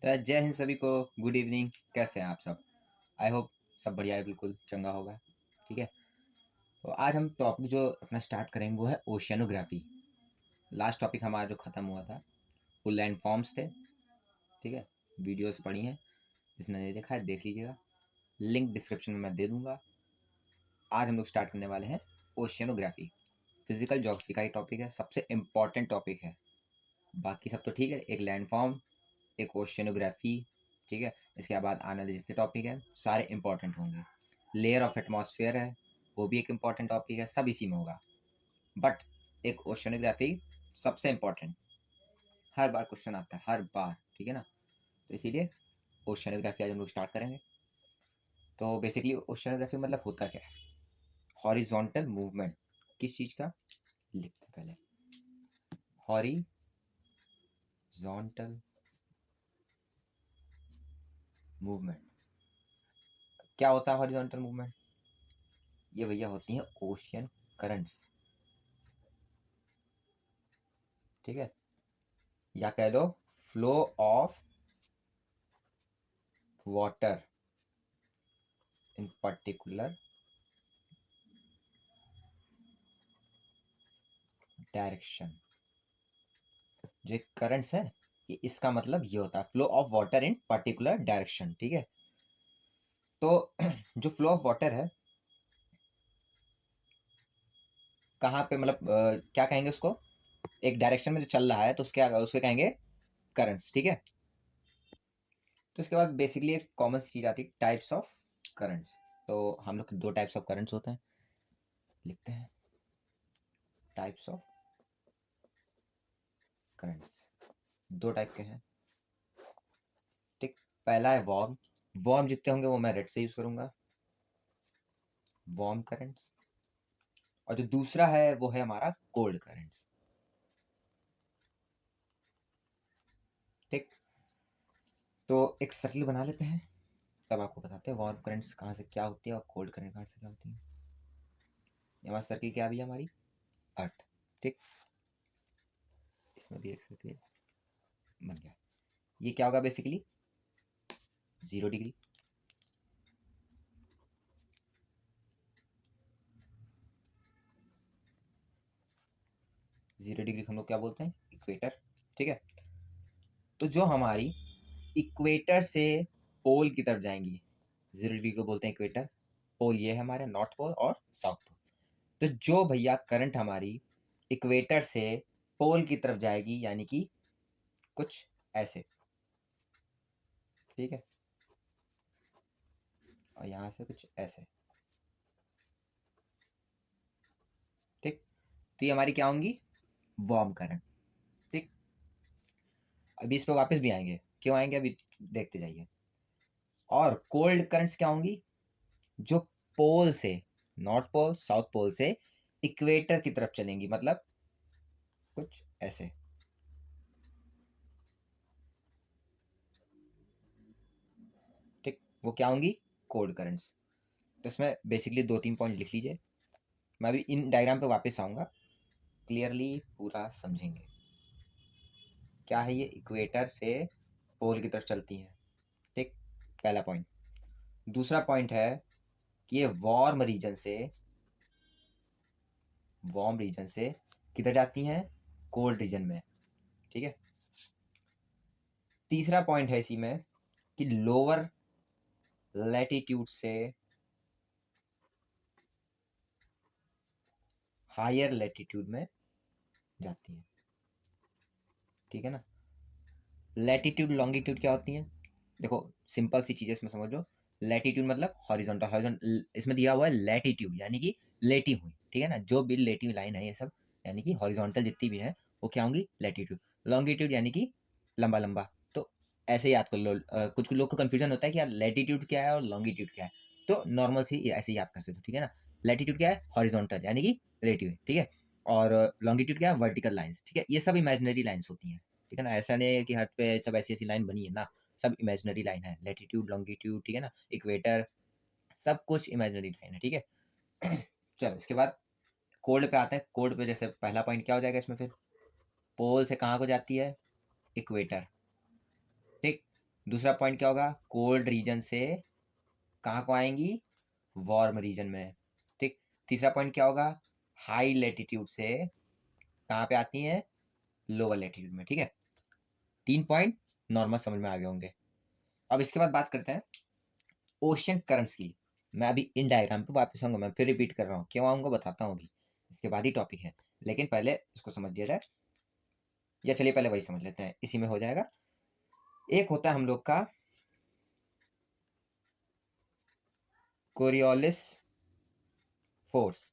तो जय हिंद सभी को। Good evening. कैसे हैं आप सब? आई होप सब बढ़िया है, बिल्कुल चंगा होगा। ठीक है, तो आज हम टॉपिक जो अपना स्टार्ट करेंगे वो है ओशियनोग्राफी। लास्ट टॉपिक हमारा जो ख़त्म हुआ था वो लैंड फॉर्म्स थे। ठीक है, वीडियोस पढ़ी हैं, जिसने नहीं देखा है देख लीजिएगा, लिंक डिस्क्रिप्शन में मैं दे दूँगा। आज हम लोग स्टार्ट करने वाले हैं ओशियनोग्राफी। फिजिकल ज्योग्राफी का ही टॉपिक है, सबसे इम्पॉर्टेंट टॉपिक है। बाकी सब तो ठीक है, एक लैंड फॉर्म, एक ओशियनोग्राफी। ठीक है, इसके बाद आने वाले जितने टॉपिक हैं सारे इंपॉर्टेंट होंगे। लेयर ऑफ एटमॉस्फेयर है, वो भी एक इम्पॉर्टेंट टॉपिक है, सब इसी में होगा। बट एक ओशियनोग्राफी सबसे इम्पॉर्टेंट, हर बार क्वेश्चन आता है, हर बार। ठीक है ना, तो इसीलिए ओशियनोग्राफी आज हम लोग स्टार्ट करेंगे। तो बेसिकली ओशियनोग्राफी मतलब होता क्या है? Horizontal movement. किस चीज़ का? लिखते पहले, हॉरिजॉन्टल मूवमेंट। क्या होता है हॉरिजॉन्टल मूवमेंट? ये भैया होती हैं ओशियन करंट्स। ठीक है, या कह दो flow of water in particular direction. जो करंट्स है ये, इसका मतलब ये होता है flow of water in particular direction. ठीक है, तो जो फ्लो ऑफ वाटर है कहाँ पे, मतलब क्या कहेंगे उसको? एक डायरेक्शन में जो चल रहा है तो उसके कहेंगे करंट्स। ठीक है, तो इसके बाद बेसिकली एक कॉमन चीज आती है, टाइप्स ऑफ करंट्स। तो हम लोग दो टाइप्स ऑफ करंट्स होते हैं, लिखते हैं टाइप्स ऑफ करंट्स। दो टाइप के हैं। ठीक, पहला है वार्म। वार्म जितने होंगे वो मैं रेड से यूज करूंगा, वार्म करंट्स। और जो दूसरा है वो है हमारा कोल्ड करंट्स। ठीक, तो एक सर्किल बना लेते हैं, तब आपको बताते हैं वार्म करंट्स कहाँ से क्या होती है और कोल्ड करंट कहाँ से क्या होती है। हमारा सर्किल क्या भी है? हमारी अर्थ। ठीक, इसमें भी एक सर्किल बन गया। ये क्या होगा बेसिकली? 0 डिग्री। जीरो डिग्री हम लोग क्या बोलते हैं? इक्वेटर। ठीक है, तो जो हमारी इक्वेटर से पोल की तरफ जाएंगी, 0 डिग्री को बोलते हैं इक्वेटर। पोल ये है हमारे नॉर्थ पोल और साउथ पोल। तो जो भैया करंट हमारी इक्वेटर से पोल की तरफ जाएगी, यानी कि कुछ ऐसे। ठीक है, और यहाँ से कुछ ऐसे। ठीक, तो ये हमारी क्या होंगी? Warm current. ठीक, अभी इस पर वापस भी आएंगे, क्यों आएंगे अभी देखते जाइए। और कोल्ड करंट्स क्या होंगी? जो पोल से, नॉर्थ पोल साउथ पोल से इक्वेटर की तरफ चलेंगी, मतलब कुछ ऐसे। ठीक, वो क्या होंगी? Cold currents. तो इसमें बेसिकली 2-3 पॉइंट लिख लीजिए, मैं अभी इन डायग्राम पे वापस आऊंगा, क्लियरली पूरा समझेंगे। क्या है ये? इक्वेटर से पोल की तरफ चलती है। ठीक, पहला पॉइंट। दूसरा पॉइंट है कि ये वार्म रीजन से किधर जाती हैं? कोल्ड रीजन में। ठीक है, तीसरा पॉइंट है इसी में कि लोअर लैटिट्यूड से हायर लैटिट्यूड में जाती है। ठीक है ना, लैटिट्यूड लॉन्गिट्यूड क्या होती है? देखो सिंपल सी चीज़ इसमें समझो। लैटिट्यूड मतलब हॉरिजॉन्टल, हॉरिजॉन्टल इसमें दिया हुआ है लैटिट्यूड यानी कि लेटी हुई। ठीक है ना, जो भी लेटी हुई लाइन है ये सब, यानी कि हॉरिजॉन्टल जितनी भी है वो क्या होंगी? लैटिट्यूड। लॉन्गिट्यूड यानी कि लंबा लंबा। तो ऐसे याद कर लो। कुछ लोग को कन्फ्यूजन होता है कि यार लैटिट्यूड क्या है और लॉन्गिट्यूड क्या है, तो नॉर्मल सी ऐसे याद कर सकते हो। ठीक है ना, लैटिट्यूड क्या है? हॉरिजॉन्टल यानी कि लेटी हुई। ठीक है, और लॉन्गिट्यूड क्या है? Vertical lines. ठीक है, ये सब इमेजिनरी लाइन्स होती हैं। ठीक है ना, ऐसा नहीं है कि हर पे सब ऐसी ऐसी लाइन बनी है ना, सब इमेजिनरी लाइन है। लैटिट्यूड लॉन्गिट्यूड, ठीक है ना, इक्वेटर, सब कुछ इमेजिनरी लाइन है। ठीक है, चलो इसके बाद कोल्ड पे आते हैं। कोल्ड पे जैसे पहला पॉइंट क्या हो जाएगा इसमें? फिर पोल से कहाँ को जाती है? इक्वेटर। ठीक, दूसरा पॉइंट क्या होगा, कोल्ड रीजन से कहाँ को आएंगी, वार्म रीजन में, ठीक। तीसरा पॉइंट क्या होगा, हाई लेटीट्यूड से कहाँ पे आती है, लोअर लेटीट्यूड में, ठीक है। 3 पॉइंट नॉर्मल समझ में आ गए होंगे। अब इसके बाद बात करते हैं ओशियन करंट्स की। मैं अभी इन डायग्राम पे वापस आऊंगा, मैं फिर रिपीट कर रहा हूँ, क्यों आऊंगा बताता हूँ अभी, इसके बाद ही टॉपिक है, लेकिन पहले इसको समझ लिया जाए, या चलिए पहले वही समझ लेते हैं, इसी में हो जाएगा। एक होता है हम लोग का कोरियोलिस फोर्स।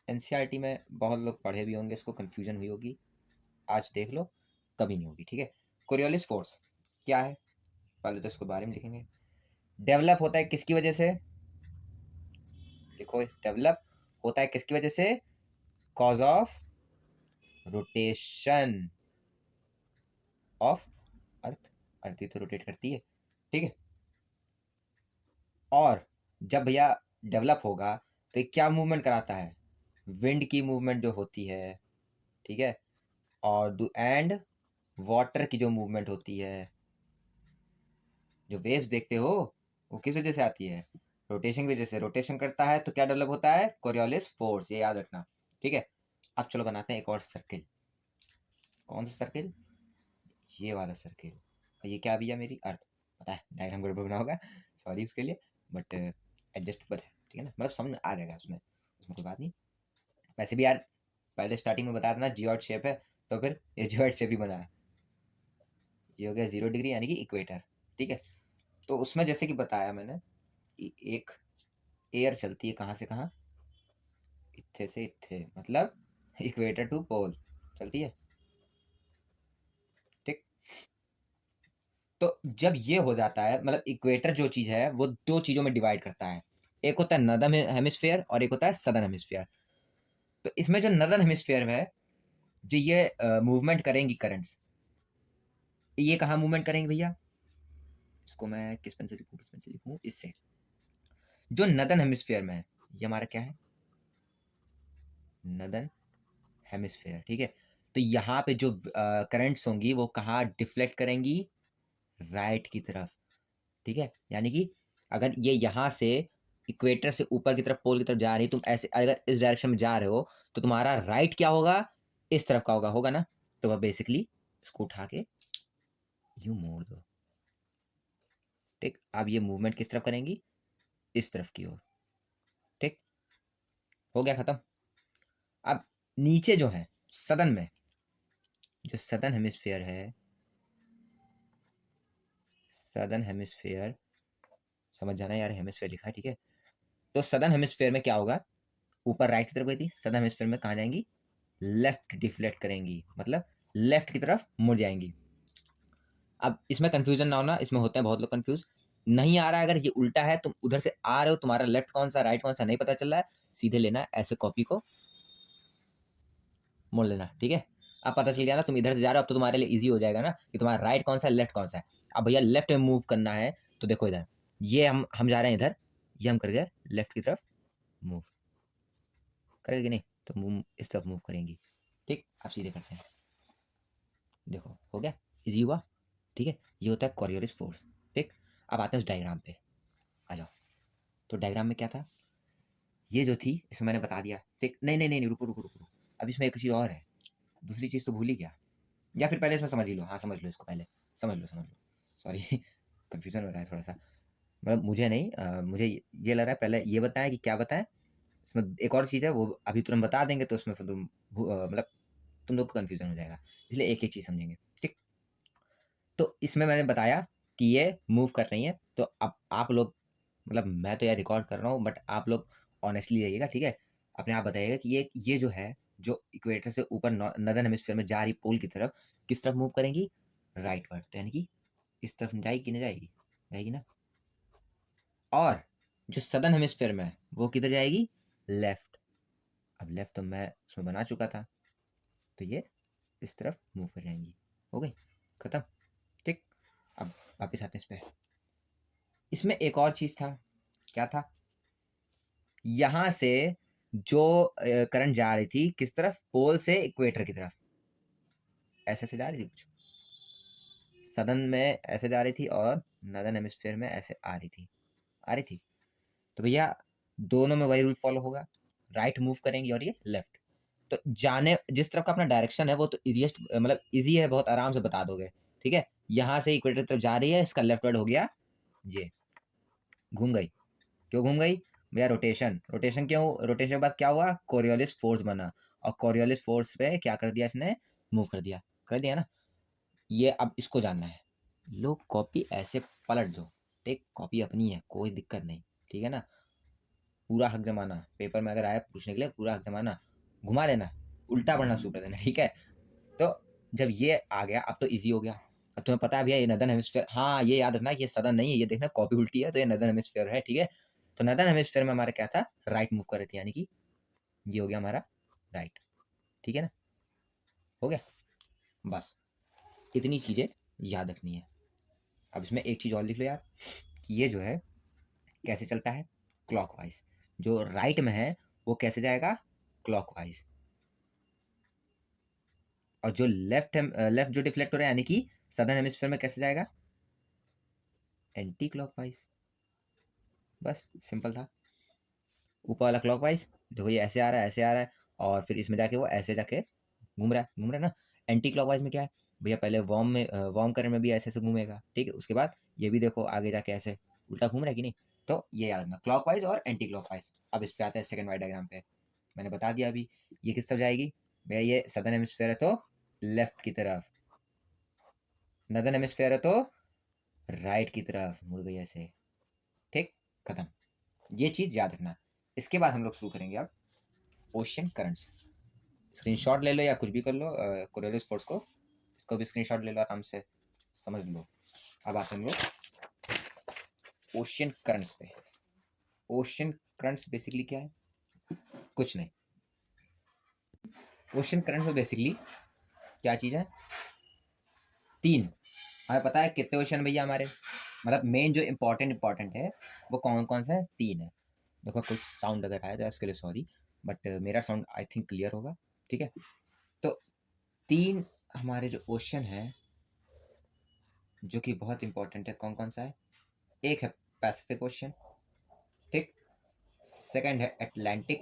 एनसीईआरटी में बहुत लोग पढ़े भी होंगे, इसको कंफ्यूजन हुई होगी, आज देख लो, कभी नहीं होगी, ठीक है। कोरियोलिस फोर्स क्या है, पहले तो इसको बारे में लिखेंगे। डेवलप होता है किसकी वजह से, लिखो, डेवलप होता है किसकी वजह से, cause of rotation of earth, earth ही तो रोटेट करती है, ठीक है। और जब भैया डेवलप होगा तो क्या मूवमेंट कराता है, विंड की मूवमेंट जो होती है, ठीक है, और एंड वाटर की जो मूवमेंट होती है, जो वेव्स देखते हो वो किस वजह से आती है, रोटेशन की वजह से, रोटेशन करता है तो क्या डेवलप होता है, कोरियोलिस फोर्स, ये याद रखना, ठीक है। अब चलो बनाते हैं एक और सर्किल। कौन सा सर्किल, ये वाला सर्किल। ये क्या भैया, मेरी अर्थ, पता है डायग्राम गड़बड़ बना होगा, सॉरी उसके लिए, बट एडजस्टेबल है, ठीक है ना, मतलब समझ आ जाएगा उसमें, उसमें कोई बात नहीं। वैसे भी यार पहले स्टार्टिंग में बताया था ना जियोइड शेप है, तो फिर ये जियोइड शेप ही बना है। ये हो गया 0 डिग्री यानी कि इक्वेटर, ठीक है। तो उसमें जैसे कि बताया मैंने, एक एयर चलती है कहाँ से कहाँ, इत्थे से इत्थे, मतलब इक्वेटर टू पोल चलती है, ठीक। तो जब ये हो जाता है, मतलब इक्वेटर जो चीज है वो दो चीजों में डिवाइड करता है, एक होता है नॉर्दर्न हेमिस्फीयर और एक होता है सदर्न हेमिस्फीयर। तो इसमें जो नॉर्दर्न हेमिस्फीयर है, जो ये मूवमेंट करेंगी करंट्स, ये कहाँ मूवमेंट करेंगे भैया, इसको मैं किस पेन से लिखूं, किस पेन से लिखूं, इससे, जो नॉर्दर्न हेमिस्फीयर में है, ये हमारा क्या है, नॉर्दर्न हेमिस्फीयर, ठीक है। तो यहाँ पे जो करंट्स होंगी वो कहाँ डिफ्लेक्ट करेंगी, राइट की तरफ, ठीक है। यानी कि अगर ये यहाँ से इक्वेटर से ऊपर की तरफ, पोल की तरफ जा रही, तुम ऐसे अगर इस डायरेक्शन में जा रहे हो तो तुम्हारा राइट क्या होगा, इस तरफ का होगा, होगा ना। तो वह बेसिकली इसको उठा के यूं मोड़ दो, ठीक। अब ये मूवमेंट किस तरफ करेंगी, इस तरफ की ओर, ठीक, हो गया खत्म। अब नीचे जो है सदन में, जो सदर्न हेमिस्फीयर है, सदर्न हेमिस्फीयर, समझ जाना यार, हेमिस्फीयर लिखा है, ठीक है। तो सदर्न हेमिस्फीयर में क्या होगा, ऊपर राइट की तरफ गई थी, सदर्न हेमिस्फीयर में कहाँ जाएंगी, लेफ्ट डिफ्लेक्ट करेंगी, मतलब लेफ्ट की तरफ मुड़ जाएंगी। अब इसमें कंफ्यूजन ना होना, इसमें होते हैं बहुत लोग कंफ्यूज, नहीं आ रहा है, अगर ये उल्टा है, तुम उधर से आ रहे हो, तुम्हारा लेफ्ट कौन सा राइट कौन सा नहीं पता चल रहा है, सीधे लेना है ऐसे, कॉपी को मोड़ लेना, ठीक है। अब पता चल गया ना, तुम इधर से जा रहे हो, अब तो तुम्हारे लिए इजी हो जाएगा ना कि तुम्हारा राइट कौन सा है, लेफ्ट कौन सा है। अब भैया लेफ्ट में मूव करना है, तो देखो इधर, ये हम जा रहे हैं इधर, ये हम कर गए लेफ्ट की तरफ मूव, करेगी नहीं तो मूव इस तरफ मूव करेंगी, ठीक। अब सीधे करते हैं, देखो हो गया, इजी हुआ, ठीक है। ये होता है कॉरियोलिस फोर्स, ठीक। अब आते हैं उस डायग्राम पे, आ जाओ। तो डायग्राम में क्या था, ये जो थी इसमें मैंने बता दिया, ठीक। नहीं नहीं नहीं नहीं, रुको रुको रुको रुको, अब इसमें एक चीज़ और है, दूसरी चीज़ तो भूल ही गया, या फिर पहले इसमें समझ ही लो, हाँ समझ लो इसको पहले, समझ लो, सॉरी कंफ्यूजन हो रहा है थोड़ा सा, मतलब मुझे नहीं मुझे ये लग रहा है, पहले ये बताएं कि क्या बताएं, इसमें एक और चीज़ है वो अभी तुरंत बता देंगे तो उसमें फिर तुम मतलब तुम लोग को कन्फ्यूजन हो जाएगा, इसलिए एक एक चीज़ समझेंगे, ठीक। तो इसमें मैंने बताया कि ये मूव कर रही है, तो अब आप लोग, मतलब मैं तो यार रिकॉर्ड कर रहा हूँ, बट आप लोग ऑनेस्टली रहिएगा, ठीक है। अपने आप बताइएगा कि ये जो है, जो इक्वेटर से ऊपर नॉर्दर्न हेमिस्फीयर में जा रही पोल की तरफ, किस तरफ मूव करेंगी, राइट वर्ड, तो यानी कि इस तरफ जाएगी कि नहीं जाएगी, जाएगी ना। और जो सदर्न हेमिस्फीयर में है वो किधर जाएगी, लेफ्ट। अब लेफ्ट तो मैं उसमें बना चुका था, तो ये इस तरफ मूव कर जाएंगी, हो गई खत्म, ठीक। अब वापिस आते हैं इस पे, इसमें एक और चीज था, क्या था, यहां से जो करंट जा रही थी किस तरफ, पोल से इक्वेटर की तरफ, ऐसे से जा रही थी कुछ, सदर्न में ऐसे जा रही थी और नदर्न हेमिस्फीयर में ऐसे आ रही थी। तो भैया दोनों में वही रूल फॉलो होगा, राइट मूव करेंगी और ये लेफ्ट। तो जाने जिस तरफ का अपना डायरेक्शन है वो तो इजीएस्ट मतलब इजी है, बहुत आराम से बता दोगे, ठीक है। यहाँ से इक्वेटर की तरफ जा रही है, इसका लेफ्ट वर्ड हो गया ये, घूम गई। क्यों घूम गई भैया? रोटेशन क्यों? रोटेशन के बाद क्या हुआ? कोरियोलिस फोर्स बना, और कोरियोलिस फोर्स पे क्या कर दिया इसने? मूव कर दिया ना। ये अब इसको जानना है। लो कॉपी ऐसे पलट दो, ठीक, कॉपी अपनी है, कोई दिक्कत नहीं, ठीक है ना। पूरा हक जमाना, पेपर में अगर आया पूछने के लिए पूरा हक जमाना, घुमा लेना, उल्टा पढ़ना शुरू कर देना, ठीक है। तो जब ये आ गया अब तो इजी हो गया। अब तुम्हें पता है भैया ये नदर्न हेमिस्फीयर, हाँ ये याद रखना ये सदर्न नहीं है, ये देखना कॉपी उल्टी है, तो ये नदर्न हेमिस्फीयर है, ठीक है। तो नदर्न हेमिस्फीयर में हमारा क्या था? राइट मूव कर रही थी, यानी कि ये हो गया हमारा राइट, ठीक है ना। हो गया, बस इतनी चीजें याद रखनी है। अब इसमें एक चीज और लिख लो यार, कि ये जो है कैसे चलता है? क्लॉकवाइज। जो राइट में है वो कैसे जाएगा? क्लॉकवाइज। और जो लेफ्ट जो डिफ्लेक्ट हो रहा है यानी कि सदर्न हेमिस्फीयर में कैसे जाएगा? Anti clockwise. बस सिंपल था। ऊपर वाला क्लॉकवाइज, देखो ये ऐसे आ रहा है, ऐसे आ रहा है, और फिर इसमें जाके वो ऐसे जाके घूम रहा है ना। एंटी क्लॉकवाइज में क्या है भैया? पहले वार्म करंट में भी ऐसे ऐसे घूमेगा, ठीक है। उसके बाद ये भी देखो आगे जाके ऐसे उल्टा घूम रहा है कि नहीं। तो ये याद रखना, क्लॉकवाइज और एंटी क्लॉकवाइज। अब इस पे आते हैं सेकंड वाई डायग्राम पे। मैंने बता दिया अभी, ये किस तरफ जाएगी भैया? ये सदर्न हेमिस्फीयर है तो लेफ्ट की तरफ, नदर्न हेमिस्फीयर है तो राइट की तरफ मुड़ गई ऐसे, ठीक, खत्म। ये चीज याद रखना। इसके बाद हम लोग शुरू करेंगे अब ओशियन करंट्स। स्क्रीनशॉट ले लो या कुछ भी कर लो, कोरियोलिस फोर्स को, इसको भी स्क्रीनशॉट ले लो, आराम से समझ लो। अब आते हैं हम लोग ओशियन करंट्स पे। ओशियन करंट्स बेसिकली क्या है? कुछ नहीं। ओशियन करंट्स में बेसिकली क्या चीज है? तीन। हमें पता है कितने ओशियन भैया हमारे, मतलब मेन जो इम्पोर्टेंट है वो कौन कौन से हैं? तीन है। देखो कुछ साउंड अगर आया तो उसके लिए सॉरी, बट मेरा साउंड आई थिंक क्लियर होगा, ठीक है। तो तीन हमारे जो ओशन है जो कि बहुत इंपॉर्टेंट है, कौन कौन सा है? एक है पैसिफिक ओशन, ठीक। सेकंड है एटलांटिक,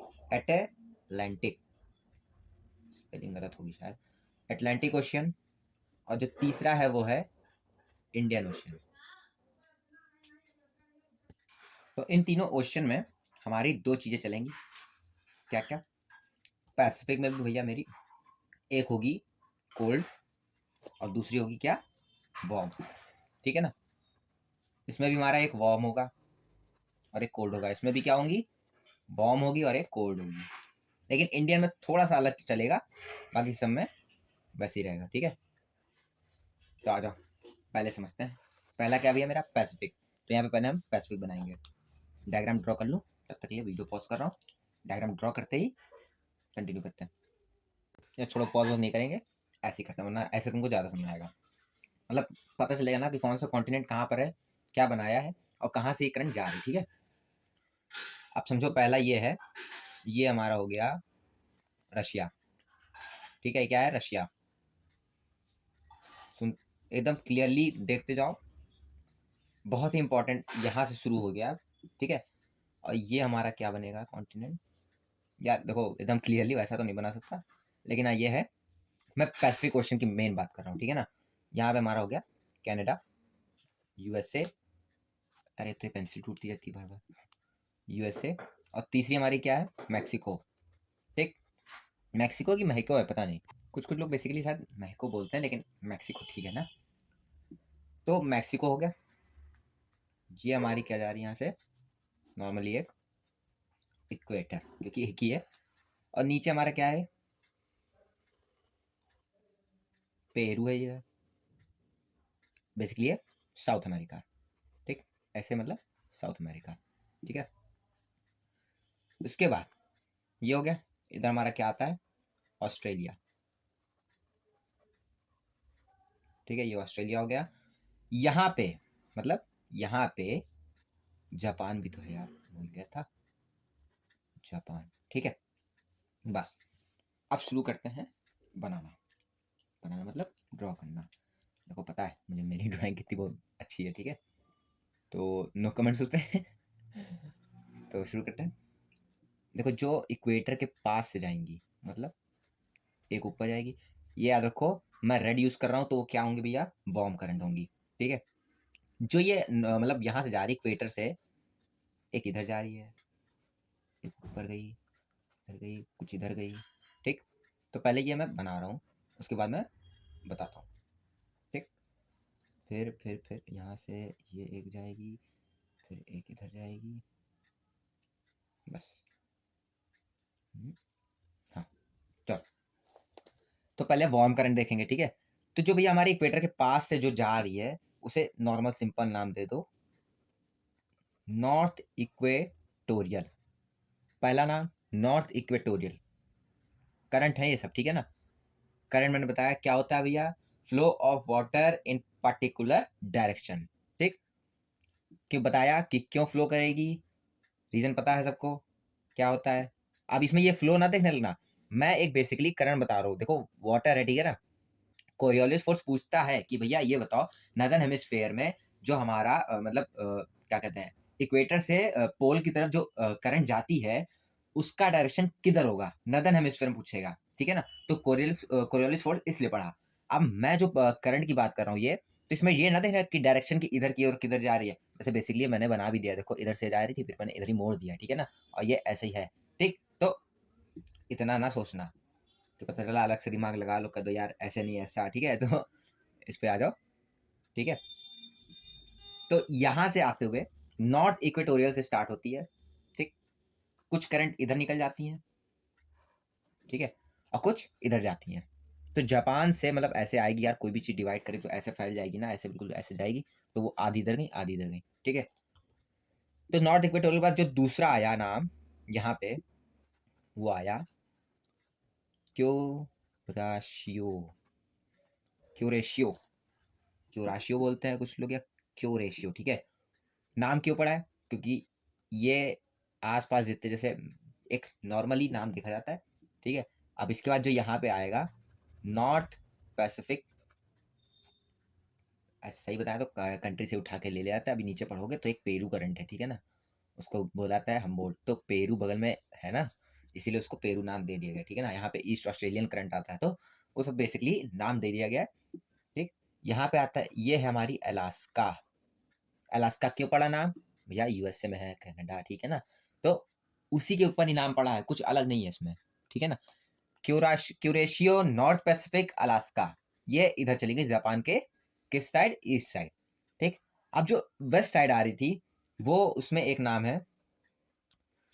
स्पेलिंग गलत होगी शायद, एटलांटिक ओशन। और जो तीसरा है वो है इंडियन ओशन। तो इन तीनों ओशन में हमारी दो चीजें चलेंगी। क्या क्या? पैसिफिक में भी भैया मेरी एक होगी कोल्ड और दूसरी होगी क्या? वार्म, ठीक है ना। इसमें भी हमारा एक वार्म होगा और एक कोल्ड होगा। इसमें भी क्या होंगी? वार्म होगी और एक कोल्ड होगी। लेकिन इंडियन में थोड़ा सा अलग चलेगा, बाकी सब में वैसे ही रहेगा, ठीक है। तो आ जाओ पहले समझते हैं। पहला क्या भैया? मेरा पैसिफिक। तो यहाँ पे पहले हम पैसिफिक बनाएंगे। डायग्राम ड्रॉ कर लूँ, तब तक ये वीडियो पॉज कर रहा हूँ। डायग्राम ड्रॉ करते ही कंटिन्यू करते हैं, या छोड़ो पॉज नहीं करेंगे, ऐसे ही करते हैं, वरना ऐसे तुमको ज़्यादा समझ आएगा। मतलब पता चलेगा ना कि कौन सा कॉन्टिनेंट कहाँ पर है, क्या बनाया है, और कहाँ से ये करंट जा रही है, ठीक है। अब समझो पहला ये है, ये हमारा हो गया रशिया, ठीक है। क्या है? रशिया। सुन, एकदम क्लियरली देखते जाओ, बहुत ही इंपॉर्टेंट यहाँ से शुरू हो गया, ठीक है। और ये हमारा क्या बनेगा कॉन्टिनेंट? यार देखो एकदम क्लियरली वैसा तो नहीं बना सकता, लेकिन हाँ ये है, मैं पैसिफिक ओशन की मेन बात कर रहा हूँ, ठीक है ना। यहाँ पे हमारा हो गया कनाडा, यूएसए, अरे तो पेंसिल टूटती रहती है बार बार, यूएसए। और तीसरी हमारी क्या है? मैक्सिको, ठीक। मैक्सिको की मेक्सिको है, पता नहीं, कुछ कुछ लोग बेसिकली शायद मेक्सिको बोलते हैं, लेकिन मैक्सिको ठीक है ना। तो मैक्सिको हो गया। ये हमारी क्या जा रही है यहाँ से? नॉर्मली एक इक्वेटर, क्योंकि एक ही है। और नीचे हमारा क्या है? पेरू है ये, बेसिकली है साउथ अमेरिका, ठीक। ऐसे मतलब साउथ अमेरिका, ठीक है। उसके बाद ये हो गया। इधर हमारा क्या आता है? ऑस्ट्रेलिया, ठीक है। ये ऑस्ट्रेलिया हो गया। यहाँ पे मतलब यहाँ पे जापान भी तो है यार, भूल गया था, जापान, ठीक है। बस अब शुरू करते हैं बनाना। बनाना मतलब ड्रॉ करना। देखो पता है मुझे मेरी ड्राइंग कितनी बहुत अच्छी है, ठीक है, तो नो कमेंट्स उस पे। तो शुरू करते हैं। देखो जो इक्वेटर के पास से जाएंगी, मतलब एक ऊपर जाएगी, ये याद रखो मैं रेड यूज कर रहा हूँ तो वो क्या होंगी भैया, वार्म करंट होंगी, ठीक है। जो ये मतलब यहाँ से जा रही इक्वेटर से, एक इधर जा रही है, एक ऊपर गई, इधर गई, कुछ इधर गई, ठीक। तो पहले ये मैं बना रहा हूँ, उसके बाद मैं बताता हूँ, ठीक। फिर यहाँ से ये एक जाएगी, फिर एक इधर जाएगी, बस। हाँ, चलो। तो पहले वार्म करंट देखेंगे, ठीक है। तो जो भैया हमारे इक्वेटर के पास से जो जा रही है, उसे नॉर्मल सिंपल नाम दे दो, नॉर्थ इक्वेटोरियल। पहला नाम नॉर्थ इक्वेटोरियल। करंट है ये सब, ठीक है ना। करंट मैंने बताया क्या होता है भैया, flow of water in particular direction, ठीक। क्यों बताया कि क्यों फ्लो करेगी, रीजन पता है सबको क्या होता है। अब इसमें ये फ्लो ना देखने लगना, मैं एक बेसिकली करंट बता रहा हूँ। देखो वाटर है, ठीक है ना। कोरियोलिस फोर्स पूछता है कि भैया ये बताओ, नॉर्दर्न हेमिस्फीयर में जो हमारा मतलब क्या कहते हैं, इक्वेटर से पोल की तरफ जो करंट जाती है, उसका डायरेक्शन किधर होगा, नॉर्दर्न हेमिस्फीयर में पूछेगा, ठीक है ना। तो कोरियोलिस फोर्स इसलिए पढ़ा। अब मैं जो करंट की बात कर रहा हूँ ये, तो इसमें ये ना देखना कि डायरेक्शन की इधर की और किधर जा रही है। जैसे बेसिकली मैंने बना भी दिया, देखो इधर से जा रही थी, फिर मैंने इधर ही मोड़ दिया, ठीक है ना, और ये ऐसे ही है, ठीक। तो इतना ना सोचना कि पता चला अलग से दिमाग लगा लो, कर दो यार ऐसे नहीं ऐसा, ठीक है। तो इस पे आ जाओ, ठीक है। तो यहां से आते हुए नॉर्थ इक्वेटोरियल से स्टार्ट होती है, ठीक। कुछ करंट इधर निकल जाती हैं, ठीक है, और कुछ इधर जाती हैं। तो जापान से मतलब ऐसे आएगी यार, कोई भी चीज डिवाइड करे तो ऐसे फैल जाएगी ना, ऐसे बिल्कुल ऐसे जाएगी, तो वो आधी इधर गई आधी इधर गई, ठीक है। तो नॉर्थ इक्वेटोरियल के बाद जो दूसरा आया नाम यहाँ पे, वो आया क्योराशियो। क्योरेशियो, क्योराशियो बोलते हैं कुछ लोग, या क्योरेशियो, ठीक है। नाम क्यों पड़ा है, क्योंकि ये आसपास जितने, जैसे एक नॉर्मली नाम देखा जाता है, ठीक है। अब इसके बाद जो यहाँ पे आएगा नॉर्थ पैसिफिक, ऐसा सही बताया तो कंट्री से उठा के ले जाता है। अभी नीचे पढ़ोगे तो एक पेरू करंट है, ठीक है ना, उसको बोलाता है हम्बोल्ट। तो पेरू बगल में है ना, इसीलिए उसको पेरू नाम दे दिया गया, ठीक है ना। यहाँ पे ईस्ट ऑस्ट्रेलियन करंट आता है, तो वो सब बेसिकली नाम दे दिया गया है, ठीक। यहाँ पे आता है, ये है हमारी अलास्का। अलास्का क्यों पड़ा नाम भैया, यूएसए में है, कनाडा, ठीक है ना। तो उसी के ऊपर ही नाम पड़ा है, कुछ अलग नहीं है इसमें, ठीक है ना। क्यूरेशियो नॉर्थ पैसिफिक अलास्का, ये इधर चली गई जापान के किस साइड, ईस्ट साइड, ठीक। अब जो वेस्ट साइड आ रही थी, वो उसमें एक नाम है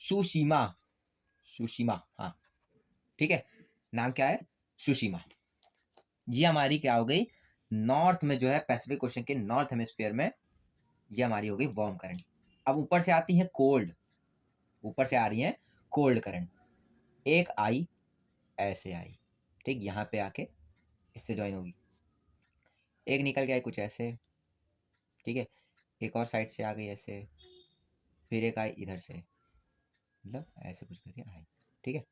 सुशीमा। सुशीमा, हाँ, ठीक है। नाम क्या है, सुशीमा। ये हमारी क्या हो गई, नॉर्थ में जो है पैसिफिक ओशन के नॉर्थ हेमिस्फीयर में, ये हमारी हो गई वार्म करंट। अब ऊपर से आती है कोल्ड, ऊपर से आ रही है कोल्ड करंट। एक आई, ऐसे आई, ठीक, यहाँ पे आके इससे ज्वाइन होगी, एक निकल गया कुछ ऐसे, ठीक है। एक और साइड से आ गई ऐसे, फिर एक आई इधर से, मतलब ऐसे कुछ करके आई, ठीक है।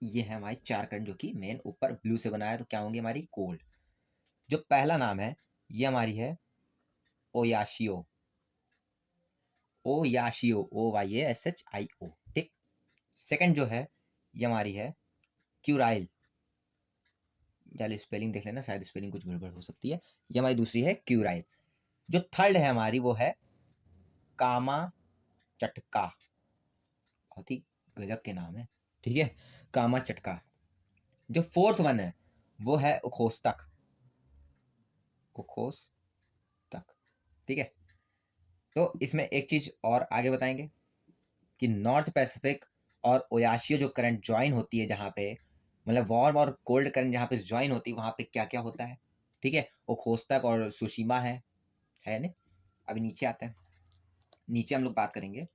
ये है हमारी चार करंट जो कि मेन ऊपर ब्लू से बनाया, तो क्या होंगी हमारी कोल्ड। जो पहला नाम है ये हमारी है ओयाशियो। ओयाशियो, OYASHIO, ठीक। सेकंड जो है ये हमारी है क्यूराइल, चलो स्पेलिंग देख लेना, शायद स्पेलिंग कुछ गड़बड़ हो सकती है। ये हमारी दूसरी है क्यूराइल। जो थर्ड है हमारी वो है कामा चटका, बहुत ही गजब के नाम है, ठीक है, कामा चटका। जो फोर्थ वन है वो है उखोस्तक, उखोस्तक, ठीक है। तो इसमें एक चीज और आगे बताएंगे कि नॉर्थ पैसिफिक और ओयाशियो जो करंट ज्वाइन होती है, जहाँ पे मतलब वार्म और कोल्ड करंट जहाँ पे ज्वाइन होती है, वहां पे क्या क्या होता है, ठीक है। उखोस्तक और सुशीमा है ना। अभी नीचे आते हैं, नीचे हम लोग बात करेंगे।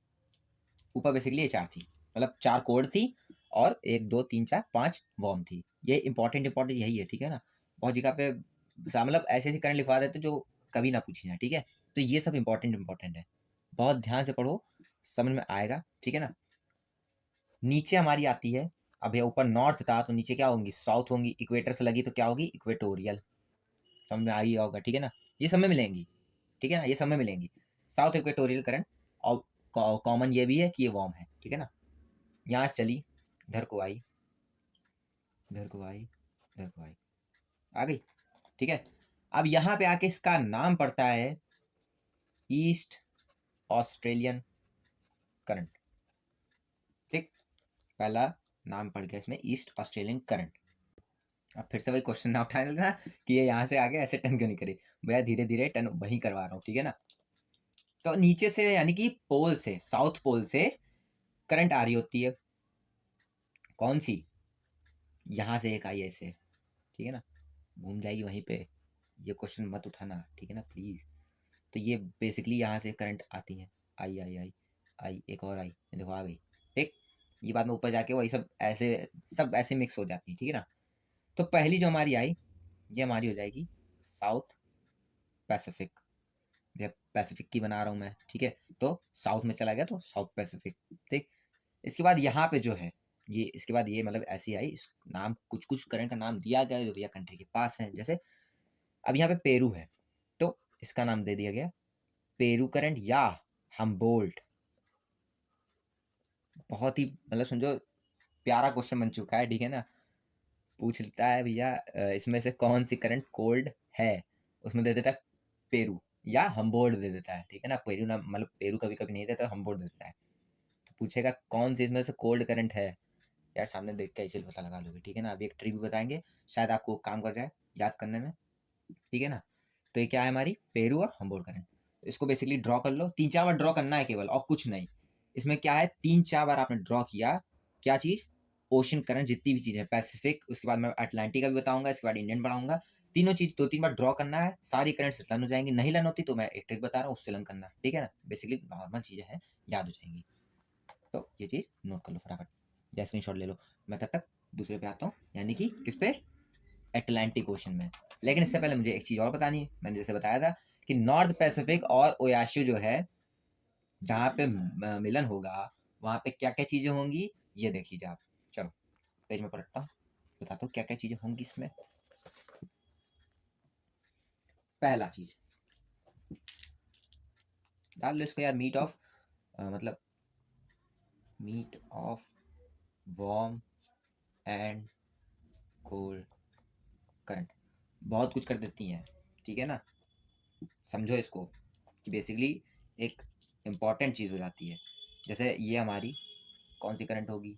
ऊपर बेसिकली ये चार थी, मतलब चार कोड थी, और एक दो तीन चार पांच वॉर्म थी। ये इंपॉर्टेंट इंपॉर्टेंट यही है, ठीक है ना। बहुत जगह पे मतलब ऐसे ऐसे करंट लिखवा देते जो कभी ना पूछी जाए, ठीक है। तो ये सब इंपॉर्टेंट इंपॉर्टेंट है, बहुत ध्यान से पढ़ो, समझ में आएगा, ठीक है ना। नीचे हमारी आती है, अब ये ऊपर नॉर्थ था तो नीचे क्या होंगी, साउथ होंगी। इक्वेटर से लगी तो क्या होगी, इक्वेटोरियल। समझ में आ ही होगा, ठीक है ना। ये सब में मिलेंगी, ठीक है ना, ये सब में मिलेंगी। साउथ इक्वेटोरियल करंट और कॉमन ये भी है कि ये वार्म है, ठीक है ना। यहाँ से चली, इधर को आई, इधर को आई, इधर को आई, आ गई, ठीक है। अब यहाँ पे आके इसका नाम पड़ता है ईस्ट ऑस्ट्रेलियन करंट, ठीक। पहला नाम पड़ गया इसमें ईस्ट ऑस्ट्रेलियन करंट। अब फिर से वही क्वेश्चन ना उठाने लगा कि ये यहाँ से आगे ऐसे टर्न क्यों नहीं करे भैया, धीरे धीरे टर्न वही करवा रहा हूँ, ठीक है ना। तो नीचे से यानी कि पोल से, साउथ पोल से करंट आ रही होती है, कौन सी, यहाँ से एक आई ऐसे, ठीक है ना, घूम जाएगी वहीं पे। ये क्वेश्चन मत उठाना, ठीक है ना प्लीज। तो ये बेसिकली यहाँ से करंट आती है, आई आई आई आई, एक और आई, देखो आ गई, ठीक। ये बाद में ऊपर जाके वही सब ऐसे मिक्स हो जाती है, ठीक है ना। तो पहली जो हमारी आई, ये हमारी हो जाएगी साउथ पैसिफिक, भैया पैसिफिक की बना रहा हूँ मैं, ठीक है। तो साउथ में चला गया तो साउथ पैसिफिक, ठीक। इसके बाद यहाँ पे जो है ये, इसके बाद ये मतलब ऐसी आई, इस नाम कुछ कुछ करंट का नाम दिया गया जो भैया कंट्री के पास है। जैसे अब यहाँ पे पेरू है तो इसका नाम दे दिया गया पेरू करंट या हमबोल्ट। बहुत ही मतलब समझो प्यारा क्वेश्चन बन चुका है, ठीक है ना। पूछ लेता है भैया इसमें से कौन सी करंट कोल्ड है, उसमें दे देता है पेरू या हमबोल्ट दे देता है, ठीक है ना। पेरू ना मतलब पेरू कभी कभी नहीं देता, हमबोल्ट दे देता है। तो पूछेगा कौन सी इसमें से कोल्ड करंट है, यार सामने देख के ऐसे पता लगा लोगे, ठीक है ना। अभी एक ट्रिक भी बताएंगे, शायद आपको काम कर जाए याद करने में, ठीक है ना। तो ये क्या है हमारी पेरू और हमबोल्ट करंट। तो इसको बेसिकली ड्रॉ कर लो, 3-4 बार ड्रॉ करना है केवल, और कुछ नहीं। इसमें क्या है, 3-4 बार आपने ड्रॉ किया, क्या चीज, ओशन करंट, जितनी भी चीज है, पैसिफिक, उसके बाद मैं अटलांटिक का भी बताऊंगा, इसके बाद इंडियन बताऊंगा। तीनों चीज 2-3 बार ड्रॉ करना है, सारी करंट लन हो जाएंगी। नहीं लन होती तो मैं एक ट्रिक बता रहा हूँ, उससे लन करना, ठीक है ना। बेसिकली नॉर्मल चीजें हैं, याद हो जाएंगी। तो ये चीज नोट कर लो फटाफट या स्क्रीनशॉट ले लो। मैं तब तक दूसरे पे आता हूँ, यानी कि किस पे, अटलांटिक ओशन में। लेकिन इससे पहले मुझे एक चीज और बतानी है। मैंने जैसे बताया था कि नॉर्थ पैसिफिक और ओयाशु जो है, जहाँ पे मिलन होगा, वहां पे क्या क्या चीजें होंगी, ये देख लीजिए आप। चलो पेज में पलटता हूँ, बताता हूँ क्या क्या चीजें होंगी इसमें। पहला चीज डाल लो इसको यार, मीट ऑफ मतलब meet of warm and cold current, बहुत कुछ कर देती हैं, ठीक है ना। समझो इसको कि बेसिकली एक इम्पॉर्टेंट चीज़ हो जाती है। जैसे ये हमारी कौन सी करंट होगी,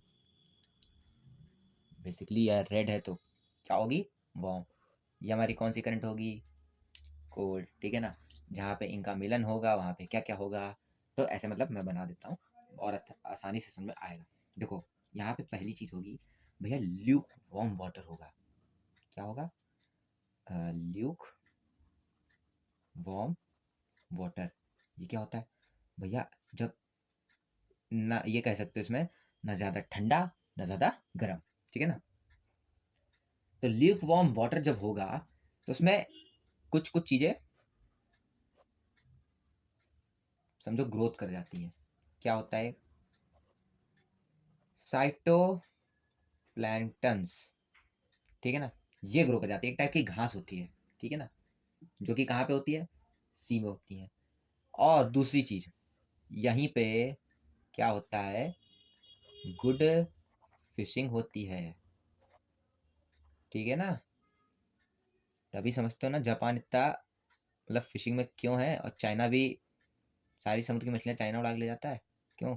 बेसिकली यार रेड है तो क्या होगी, वार्म। ये हमारी कौन सी करंट होगी, कोल्ड, ठीक है ना। जहाँ पे इनका मिलन होगा वहाँ पे क्या क्या होगा। तो ऐसे मतलब मैं बना देता हूँ और आसानी से समझ में आएगा। देखो यहाँ पे पहली चीज़ होगी भैया, ल्यूक वार्म वाटर होगा। क्या होगा, ल्यूक वार्म वाटर। ये क्या होता है भैया, जब ना, ये कह सकते हो इसमें ना ज़्यादा ठंडा ना ज़्यादा गर्म, ठीक है ना। तो ल्यूक वार्म वाटर जब होगा तो उसमें कुछ कुछ चीज़ें समझो ग्रोथ कर जाती हैं। क्या होता है, साइटोप्लैंक्टन्स, ठीक है ना। ये ग्रो कर जाती है, एक टाइप की घास होती है, ठीक है ना, जो कि कहाँ पे होती है, सी में होती है। और दूसरी चीज यहीं पे क्या होता है, गुड फिशिंग होती है, ठीक है ना। तभी समझते हो ना जापान इतना मतलब फिशिंग में क्यों है, और चाइना भी सारी समुद्र की मछलियां चाइना उड़ा के ले जाता है, क्यों,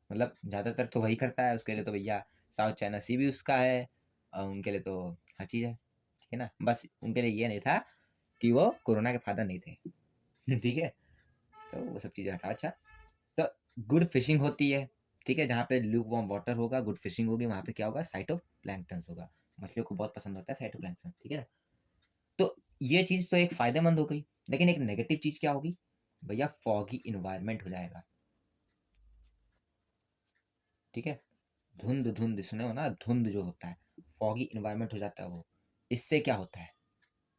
मतलब ज़्यादातर तो वही करता है। उसके लिए तो भैया साउथ चाइना सी भी उसका है, और उनके लिए तो हर चीज़ है, ठीक है ना। बस उनके लिए ये नहीं था कि वो कोरोना के फादर नहीं थे ठीक है। तो वो सब चीज़ें हटा, अच्छा। तो गुड फिशिंग होती है, ठीक है, जहाँ पे ल्यूक वार्म वाटर होगा, गुड फिशिंग होगी, वहाँ पे क्या होगा, साइटोप्लैंक्टन होगा। मछलियों को बहुत पसंद होता है साइटोप्लैंक्टन, ठीक है ना। तो ये चीज़ तो एक फायदेमंद हो गई, लेकिन एक नेगेटिव चीज़ क्या होगी भैया, फॉगी इन्वायरमेंट हो जाएगा, ठीक है। धुंध धुंध सुने हो ना, धुंध जो होता है, फॉगी इन्वायरमेंट हो जाता है वो। इससे क्या होता है,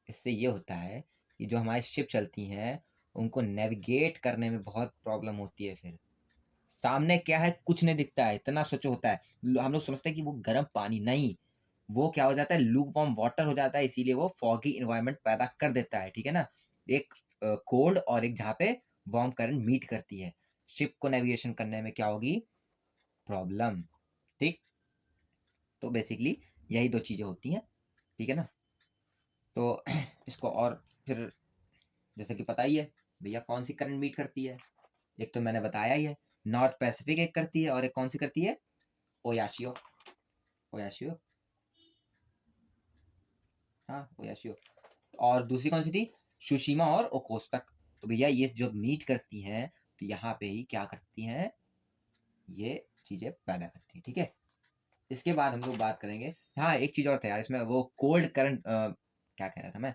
इससे ये होता है कि जो हमारी शिप चलती हैं उनको नेविगेट करने में बहुत प्रॉब्लम होती है। फिर सामने क्या है, कुछ नहीं दिखता है, इतना सोचो होता है। हम लोग समझते हैं कि वो गर्म पानी, नहीं, वो क्या हो जाता है, लूक वार्म वाटर हो जाता है, इसीलिए वो फॉगी इन्वायरमेंट पैदा कर देता है, ठीक है ना। एक कोल्ड और एक जहाँ पे वार्म करंट मीट करती है, शिप को नेविगेशन करने में क्या होगी, प्रॉब्लम। ठीक, तो बेसिकली यही दो चीजें होती हैं, ठीक है ना। तो इसको और फिर जैसे कि पता ही है भैया कौन सी करंट मीट करती है, एक तो मैंने बताया ही है, नॉर्थ पैसिफिक एक करती है, और एक कौन सी करती है, ओयाशियो। ओयाशियो, हाँ ओयाशियो। और दूसरी कौन सी थी, सुशीमा और ओकोस्टक। तो भैया ये जो मीट करती हैं, तो यहाँ पे ही क्या करती हैं, ये चीजें पैदा करती हैं, ठीक है। इसके बाद हम लोग बात करेंगे, हाँ एक चीज और था यार इसमें, वो कोल्ड करंट क्या कह रहा था मैं,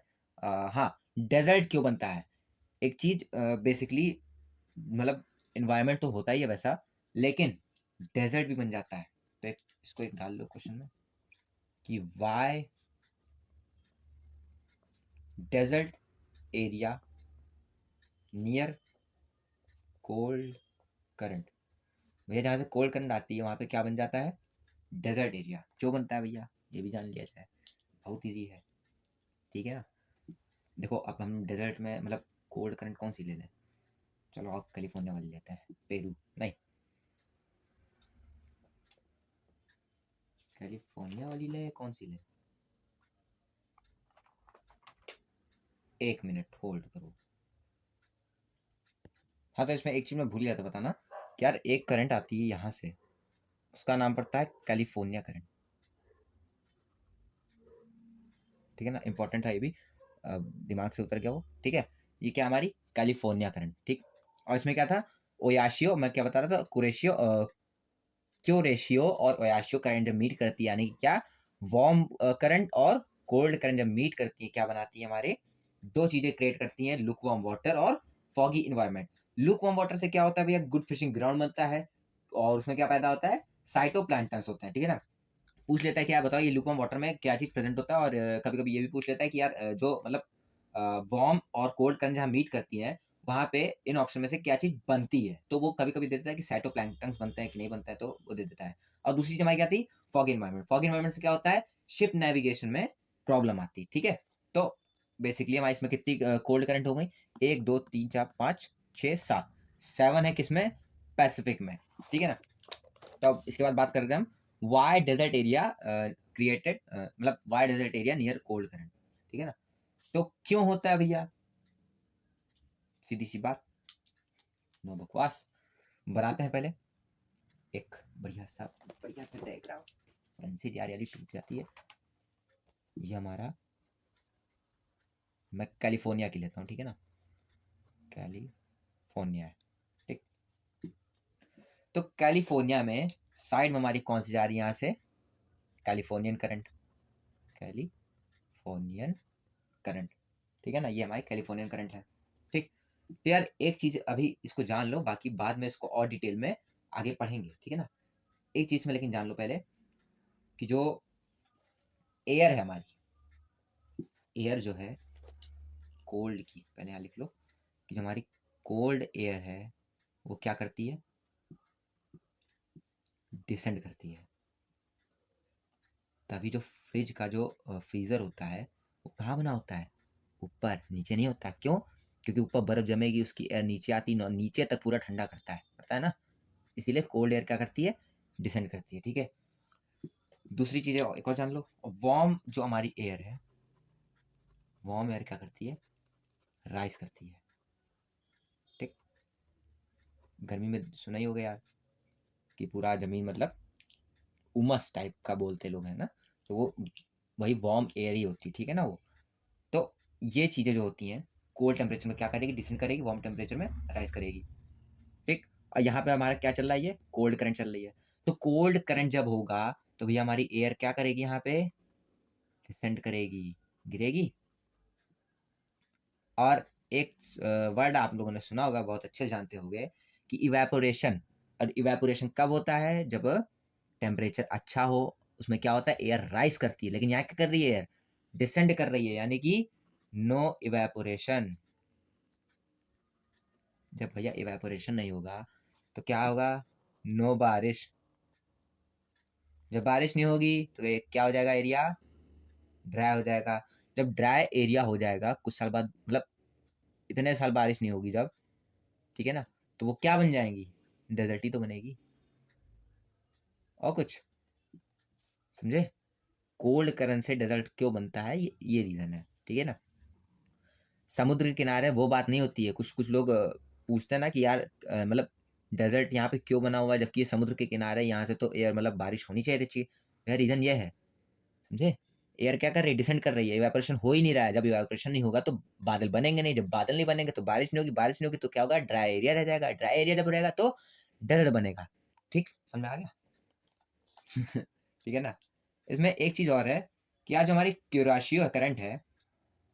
हाँ डेजर्ट क्यों बनता है। एक चीज बेसिकली मतलब इन्वायरमेंट तो होता ही है वैसा, लेकिन डेजर्ट भी बन जाता है। तो इसको एक डाल लो क्वेश्चन में कि why desert area near cold current. भैया जहाँ से कोल्ड करंट आती है वहाँ पे क्या बन जाता है, डेजर्ट एरिया। क्यों बनता है भैया, ये भी जान लिया जाए, बहुत ईजी है, ठीक है ना। देखो अब हम डेजर्ट में मतलब कोल्ड करंट कौन सी ले लें, चलो आप कैलिफोर्निया वाली लेते हैं, पेरू नहीं, कैलिफोर्निया वाली ले, कौन सी ले, एक मिनट होल्ड करो। हाँ तो इसमें एक चीज मैं भूल गया था बताना कि यार एक करंट आती है यहाँ से, उसका नाम पड़ता है कैलिफोर्निया करंट, ठीक है ना, इंपॉर्टेंट था ये भी, दिमाग से उतर गया वो, ठीक है। ये क्या हमारी कैलिफोर्निया करंट, ठीक। और इसमें क्या था, ओयाशियो, मैं क्या बता रहा था, कुरेशियो क्योरेशियो और ओयाशियो करंट जब मीट करती है, यानी कि क्या, वार्म करंट और कोल्ड करंट जब मीट करती है, क्या बनाती है हमारे, दो चीजें क्रिएट करती हैं, लुक वार्म वाटर और foggy environment. Look warm water से क्या होता है भैया, गुड फिशिंग ग्राउंड बनता है, और उसमें क्या पैदा होता है, साइटोप्लैंक्टन्स होते हैं, ठीक है ना। पूछ लेता है कि यार बताओ ये लुकवार्म वाटर में क्या चीज प्रेजेंट होता है, और कभी कभी ये भी पूछ लेता है कि यार जो मतलब वार्म और कोल्ड करंट जहाँ मीट करती हैं, वहां पे इन ऑप्शन में से क्या चीज बनती है, तो वो कभी कभी दे देता है कि साइटोप्लैंक्टन्स बनते हैं कि नहीं बनता है, तो वो दे देता है। और दूसरी चीज हमारी क्या थी, फॉग इन्वायरमेंट। फॉग इन्वायरमेंट से क्या होता है, शिप नेविगेशन में प्रॉब्लम आती है, ठीक है। तो बेसिकली हमारी इसमें कितनी कोल्ड करंट हो गई, 1 2 3 4 5 6 7, 7 है किसमें, पैसिफिक में, ठीक है ना। तो अब इसके बाद बात करते हैं हम, वाई डेजर्ट एरिया क्रिएटेड, मतलब why desert area near cold current, ठीक है ना। तो क्यों होता है भैया, सीधी सी बात, नो बकवास, बनाते हैं पहले एक बढ़िया सा डायग्राम, पेंसिल यार यारी टूट जाती है। ये हमारा, मैं कैलिफोर्निया की लेता हूँ, ठीक है ना, कैलिफोर्निया है, ठीक। तो कैलिफोर्निया में साइड में हमारी कौन सी जा रही है, यहाँ से कैलिफोर्नियन करंट, कैलिफोर्नियन करंट, ठीक है ना, ये हमारी कैलिफोर्नियन करंट है, ठीक। तो यार एक चीज अभी इसको जान लो, बाकी बाद में इसको और डिटेल में आगे पढ़ेंगे, ठीक है ना। एक चीज में लेकिन जान लो पहले कि जो एयर है हमारी, एयर जो है कोल्ड की, पहले यहाँ लिख लो कि जो हमारी कोल्ड एयर है वो क्या करती है, डिसेंड करती है। तभी जो फ्रिज का जो फ्रीजर होता है वो कहाँ बना होता है, ऊपर, नीचे नहीं होता, क्यों, क्योंकि ऊपर बर्फ जमेगी, उसकी एयर नीचे आती, नीचे तक पूरा ठंडा करता है, पता है ना। इसीलिए कोल्ड एयर क्या करती है, डिसेंड करती है, ठीक है। दूसरी चीज एक और जान लो, वार्म जो हमारी एयर है, वार्म एयर क्या करती है, राइज करती है, ठीक। गर्मी में सुना ही होगा यार कि पूरा जमीन मतलब उमस टाइप का बोलते लोग हैं ना, तो वो वही वार्म एयर ही होती है, ठीक है ना वो। तो ये चीजें जो होती हैं, कोल्ड टेम्परेचर में क्या करेगी, डिसेंड करेगी, वार्म टेम्परेचर में राइज करेगी, ठीक। और यहाँ पे हमारा क्या चल रहा है, ये कोल्ड करंट चल रही है। तो कोल्ड करंट जब होगा तो भैया हमारी एयर क्या करेगी, यहाँ पे डिसेंड करेगी, गिरेगी। और एक वर्ड आप लोगों ने सुना होगा, बहुत अच्छे से जानते होंगे कि इवेपोरेशन। और इवेपोरेशन कब होता है, जब टेम्परेचर अच्छा हो, उसमें क्या होता है, एयर राइज करती है, लेकिन यहाँ क्या कर रही है, एयर डिसेंड कर रही है, यानी कि नो इवेपोरेशन। जब भैया इवेपोरेशन नहीं होगा तो क्या होगा, नो बारिश, जब बारिश नहीं होगी तो ये क्या हो जाएगा, एरिया ड्राई हो जाएगा। जब ड्राई एरिया हो जाएगा कुछ साल बाद, मतलब इतने साल बारिश नहीं होगी जब, ठीक है ना, तो वो क्या बन जाएंगी, डेजर्ट ही तो बनेगी। और कुछ समझे, कोल्ड करंट से डेजर्ट क्यों बनता है, ये रीजन है, ठीक है ना। समुद्र के किनारे वो बात नहीं होती है, कुछ कुछ लोग पूछते हैं ना कि यार मतलब डेजर्ट यहाँ पे क्यों बना हुआ है जबकि ये समुद्र के किनारे, यहाँ से तो एयर मतलब बारिश होनी चाहिए थी। यह रीजन ये है, समझे। एयर क्या कर रही है, डिसेंड कर रही है, इवेपोरेशन हो ही नहीं रहा है। जब इवेपोरेशन नहीं होगा तो बादल बनेंगे नहीं, जब बादल नहीं बनेंगे तो बारिश नहीं होगी, बारिश नहीं होगी तो क्या होगा, ड्राई एरिया रह जाएगा, ड्राई एरिया जब रहेगा तो डेजर्ट बनेगा। ठीक, समझ में आ गया। ठीक है ना। इसमें एक चीज और है कि आज हमारी क्यूराशियो करंट है,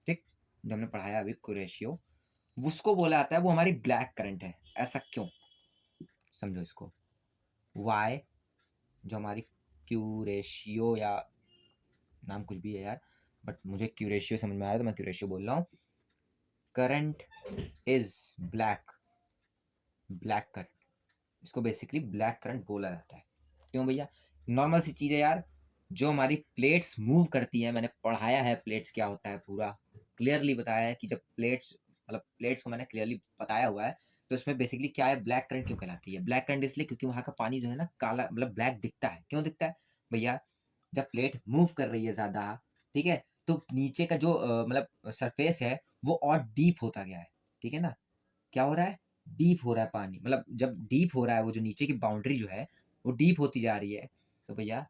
ठीक, जो हमने पढ़ाया अभी क्यूरेशियो, उसको बोला जाता है वो हमारी ब्लैक करंट है। ऐसा क्यों, समझो इसको। वाई, जो हमारी क्यूरेशियो, या नाम कुछ भी है यार, बट मुझे क्यूरेशियो समझ में आया तो मैं क्यूरेशियो बोल रहा हूँ। Current is black, black currant, इसको बेसिकली ब्लैक करंट बोला जाता है। क्यों भैया, नॉर्मल सी चीज़ है यार, जो हमारी प्लेट्स मूव करती हैं, मैंने पढ़ाया है प्लेट्स क्या होता है, पूरा क्लियरली बताया है कि जब प्लेट्स, मतलब प्लेट्स को मैंने क्लियरली बताया हुआ है। तो इसमें बेसिकली क्या है, ब्लैक करंट क्यों कहलाती है, ब्लैक करंट इसलिए क्योंकि वहाँ का पानी जो है ना काला, मतलब ब्लैक दिखता है। क्यों दिखता है भैया, जब प्लेट मूव कर रही है ज़्यादा, ठीक है, तो नीचे का जो मतलब सरफेस है वो और डीप होता गया है, ठीक है ना। क्या हो रहा है, डीप हो रहा है पानी, मतलब जब डीप हो रहा है वो जो नीचे की बाउंड्री जो है वो डीप होती जा रही है। तो भैया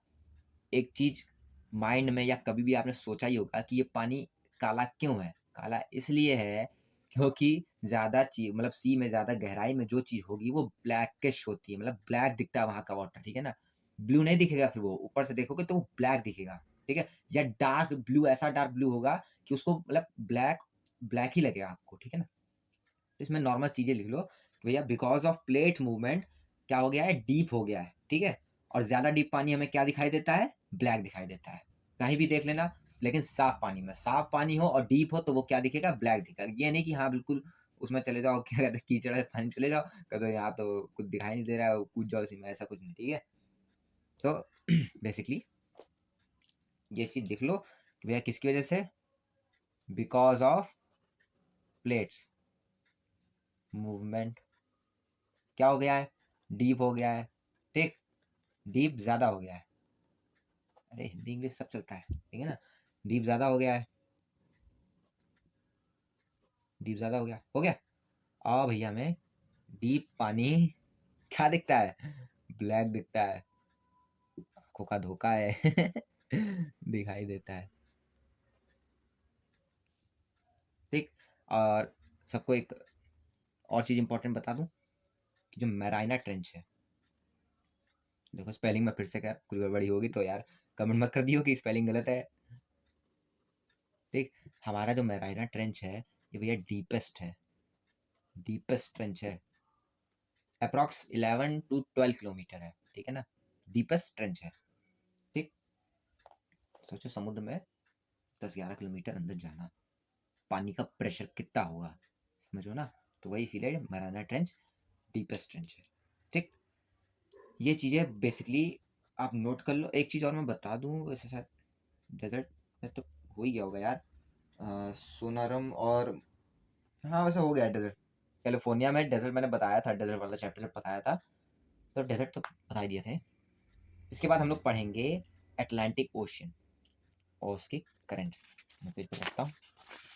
एक चीज माइंड में या कभी भी आपने सोचा ही होगा कि ये पानी काला क्यों है, काला इसलिए है क्योंकि ज्यादा चीज, मतलब सी में ज्यादा गहराई में जो चीज होगी वो ब्लैकिश होती है, मतलब ब्लैक दिखता है वहां का वाटर, ठीक है ना। ब्लू नहीं दिखेगा, फिर वो ऊपर से देखोगे तो वो ब्लैक दिखेगा, ठीक है, या डार्क ब्लू, ऐसा डार्क ब्लू होगा कि उसको मतलब ब्लैक, ब्लैक ही लगेगा आपको, ठीक है ना। तो इसमें नॉर्मल चीजें लिख लो कि भैया बिकॉज ऑफ प्लेट मूवमेंट क्या हो गया है, डीप हो गया है, ठीक है। और ज्यादा डीप पानी हमें क्या दिखाई देता है, ब्लैक दिखाई देता है। कहीं भी देख लेना, लेकिन साफ पानी में, साफ पानी हो और डीप हो तो वो क्या दिखेगा, ब्लैक दिखेगा। ये नहीं कि हाँ बिल्कुल उसमें चले जाओ, क्या कहते हैं, कीचड़ है पानी चले जाओ, कहते हो यहाँ तो कुछ दिखाई नहीं दे रहा है, कूद जाओ इसी में, ऐसा कुछ नहीं, ठीक है। तो बेसिकली ये चीज देख लो कि भैया किसकी वजह से, बिकॉज ऑफ प्लेट्स मूवमेंट क्या हो गया है, डीप हो गया है, ठीक, डीप ज्यादा हो गया है। अरे हिंदी इंग्लिश सब चलता है, ठीक है ना। डीप ज्यादा हो गया है, डीप ज्यादा हो गया। आओ भैया हमें डीप पानी क्या दिखता है, ब्लैक दिखता है, आंखों का धोखा है। दिखाई देता है, ठीक। और सबको एक और चीज इंपॉर्टेंट बता दूं कि जो मैराइना ट्रेंच है, देखो स्पेलिंग में फिर से क्या कुछ गड़बड़ी होगी तो यार कमेंट मत कर दियो कि स्पेलिंग गलत है, ठीक। हमारा जो मैराइना ट्रेंच है ये भैया डीपेस्ट है, डीपेस्ट ट्रेंच है, अप्रॉक्स 11 to 12 किलोमीटर है, ठीक है ना, डीपेस्ट ट्रेंच है, ठीक। सोचो समुद्र में 10-11 किलोमीटर अंदर जाना, पानी का प्रेशर कितना होगा, समझो ना। तो वही इसीलिए मराना ट्रेंच डीपेस्ट ट्रेंच है, ठीक। ये चीज़ें बेसिकली आप नोट कर लो। एक चीज़ और मैं बता दूं, वैसे शायद डेजर्ट में तो हो ही गया होगा यार, सोनारम और, हाँ वैसे हो गया डेजर्ट। कैलिफोर्निया में डेजर्ट मैंने बताया था, डेजर्ट वाला चैप्टर जब बताया था तो डेजर्ट तो बता ही दिए थे। इसके बाद हम लोग पढ़ेंगे अटलांटिक ओशियन और उसकी करंट। मैं पेज पे रखता हूँ,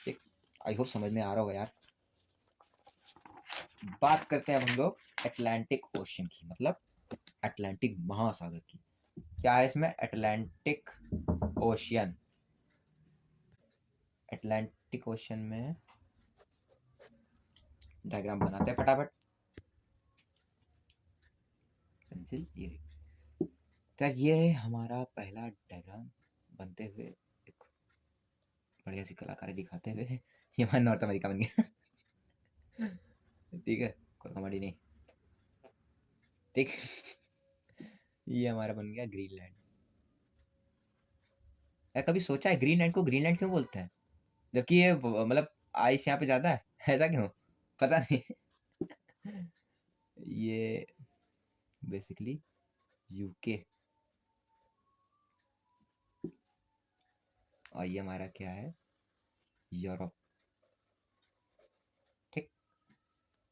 ठीक। आई होप समझ में आ रहा होगा यार। बात करते हैं अब हम लोग अटलांटिक ओशियन की, मतलब अटलांटिक महासागर की। क्या है इसमें, अटलांटिक ओशियन, अटलांटिक ओशियन में डायग्राम बनाते हैं फटाफट, पेंसिल ये रही। तो ये है हमारा पहला डायग्राम बनते हुए, एक बढ़िया सी कलाकारी दिखाते हुए। ये हमारा नॉर्थ अमेरिका बन गया। ठीक है, कोई कॉमेडी नहीं, ठीक। ये हमारा बन गया ग्रीनलैंड। यार कभी सोचा है ग्रीनलैंड को ग्रीनलैंड क्यों बोलते हैं, जबकि ये मतलब आइस यहाँ पे ज्यादा है, ऐसा क्यों, पता नहीं। ये बेसिकली यूके, और ये हमारा क्या है, यूरोप। ठीक,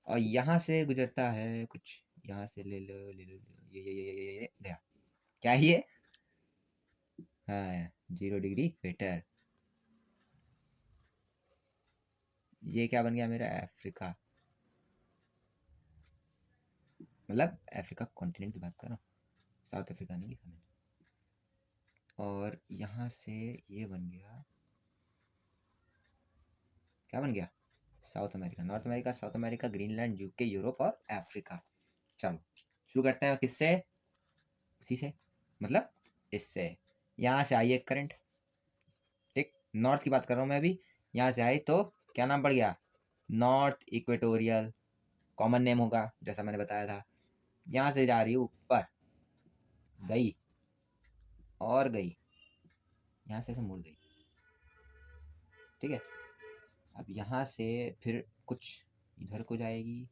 और यहाँ से गुजरता है कुछ, यहाँ से ले लो ले लो ले लो, ये गया। क्या है ये? हाँ, 0 डिग्री इक्वेटर। ये क्या बन गया मेरा, अफ्रीका। मतलब अफ्रीका कॉन्टिनेंट की बात कर रहा हूँ, साउथ अफ्रीका नहीं लिखा मैंने। और यहाँ से ये बन गया, क्या बन गया, south America, north America, south America, Greenland, UK, Europe और अफ्रीका। चलो शुरू करते हैं किससे, उसी से, मतलब इससे। यहाँ से आई एक करंट, ठीक, नॉर्थ की बात कर रहा हूँ मैं अभी। यहाँ से आई तो क्या नाम पड़ गया, नॉर्थ इक्वेटोरियल, कॉमन नेम होगा जैसा मैंने बताया था। यहाँ से जा रही है ऊपर, गई और गई, यहाँ से मुड़ गई। ठीक है, अब यहाँ से फिर कुछ इधर को जाएगी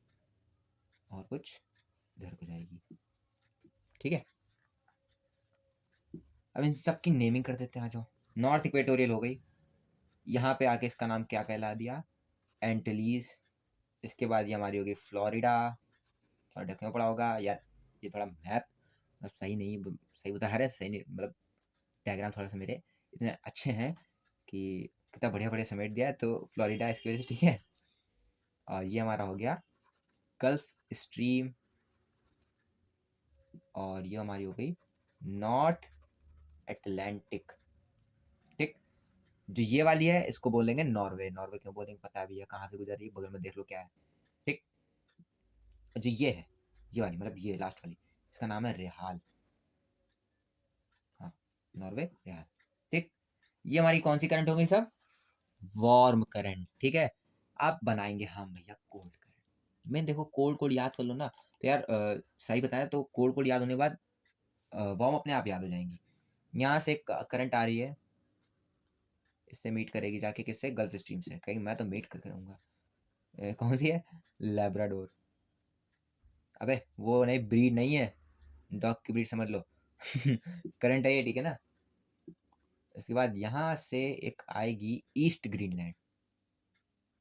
और कुछ इधर को जाएगी। ठीक है, अब इन सब की नेमिंग कर देते हैं, आ जाओ। नॉर्थ इक्वेटोरियल हो गई, यहाँ पे आके इसका नाम क्या कहला दिया, एंटिलीज। इसके बाद ये हमारी होगी फ्लोरिडा। थोड़ा ढकना पड़ा होगा यार, ये थोड़ा मैप मतलब सही नहीं, सही बता रहे, सही नहीं, मतलब डायग्राम थोड़ा सा मेरे इतने अच्छे हैं कि कितना बढ़िया बढ़िया समेट दिया है, तो फ्लोरिडा इसकी वजह से। ठीक है, और ये हमारा हो गया गल्फ स्ट्रीम, और ये हमारी हो गई नॉर्थ अटलांटिक। ठीक, जो ये वाली है इसको बोलेंगे नॉर्वे। नॉर्वे क्यों बोलेंगे पता भी है, कहाँ से गुजर रही है, बगल में देख लो क्या है। ठीक, जो ये है, ये वाली मतलब ये लास्ट वाली, इसका नाम है रेहाल। हाँ, नॉर्वे रेहाल। ठीक, ये हमारी कौन सी करंट हो गई सब, वार्म करंट। ठीक है, अब बनाएंगे हम भैया कोल्ड करंट। मैं देखो कोल्ड कोल्ड याद कर लो ना, तो यार सही बताया, तो कोल्ड कोल्ड याद होने के बाद वार्म अपने आप याद हो जाएंगी। यहाँ से करंट आ रही है, इससे मीट करेगी जाके किससे, गल्फ स्ट्रीम से। कहीं मैं तो मीट कर करूँगा। कौन सी है, लेब्राडोर। अबे वो नहीं, ब्रीड नहीं है, डॉग की ब्रीड समझ लो। करंट है ये, ठीक है ना। इसके बाद यहाँ से एक आएगी ईस्ट ग्रीनलैंड।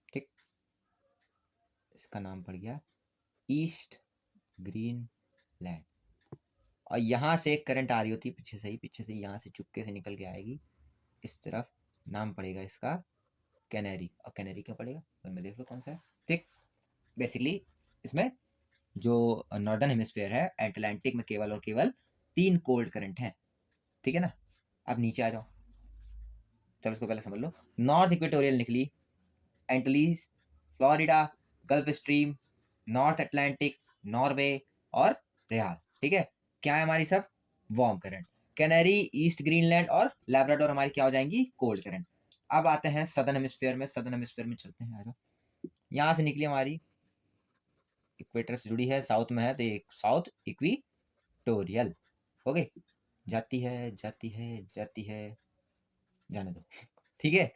ठीक, इसका नाम पड़ गया ईस्ट ग्रीनलैंड। और यहाँ से एक करंट आ रही होती है पीछे से ही, पीछे से यहाँ से चुपके से निकल के आएगी इस तरफ, नाम पड़ेगा इसका कैनेरी। और कैनेरी क्यों पड़ेगा, तो मैं देख लो कौन सा है। ठीक, बेसिकली इसमें जो नॉर्दर्न हेमिस्फेयर है, अटलांटिक में केवल और केवल 3 कोल्ड करंट हैं। ठीक है ना, अब नीचे आ जाओ, चलो इसको पहले समझ लो। नॉर्थ इक्वेटोरियल निकली, Antilles, Florida, gulf stream, north Atlantic, Norway और रेहाल। ठीक है, क्या है हमारी सब, warm current. Canary, east Greenland और लैब्राडोर हमारी क्या हो जाएंगी, कोल्ड करंट। अब आते हैं सदर्न हेमिस्फेयर में, सदर्न हेमिस्फेयर में चलते हैं, आ जाओ। यहाँ से निकली हमारी, इक्वेटर से जुड़ी है, साउथ में है तो एक साउथ इक्विटोरियल हो गई, जाती है जाती है जाती है, जाने दो। ठीक है,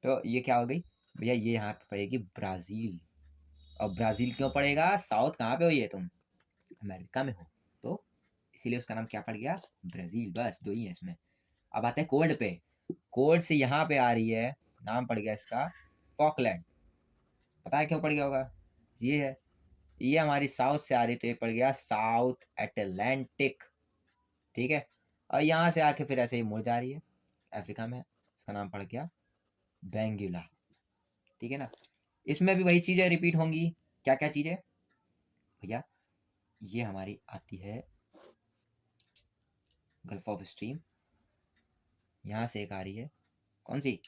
तो ये क्या हो गई भैया, ये यहाँ पे पड़ेगी ब्राजील। और ब्राजील क्यों पड़ेगा, साउथ कहाँ पे हो ये तुम, अमेरिका में हो, तो इसीलिए उसका नाम क्या पड़ गया, ब्राजील। बस दो ही है इसमें। अब आते हैं कोल्ड पे, कोल्ड से यहाँ पे आ रही है, नाम पड़ गया इसका फॉकलैंड। पता है क्यों पड़ गया होगा, ये है, ये हमारी साउथ से आ रही तो ये पड़ गया साउथ अटलांटिक। ठीक है, और यहाँ से आके फिर ऐसे ही मुड़ जा रही है अफ्रीका में, इसका नाम पड़ गया बेंगुला। ठीक है ना, इसमें भी वही चीजें रिपीट होंगी। क्या क्या चीजें भैया, ये हमारी आती है गल्फ ऑफ स्ट्रीम, यहाँ से एक आ रही है, कौन सी,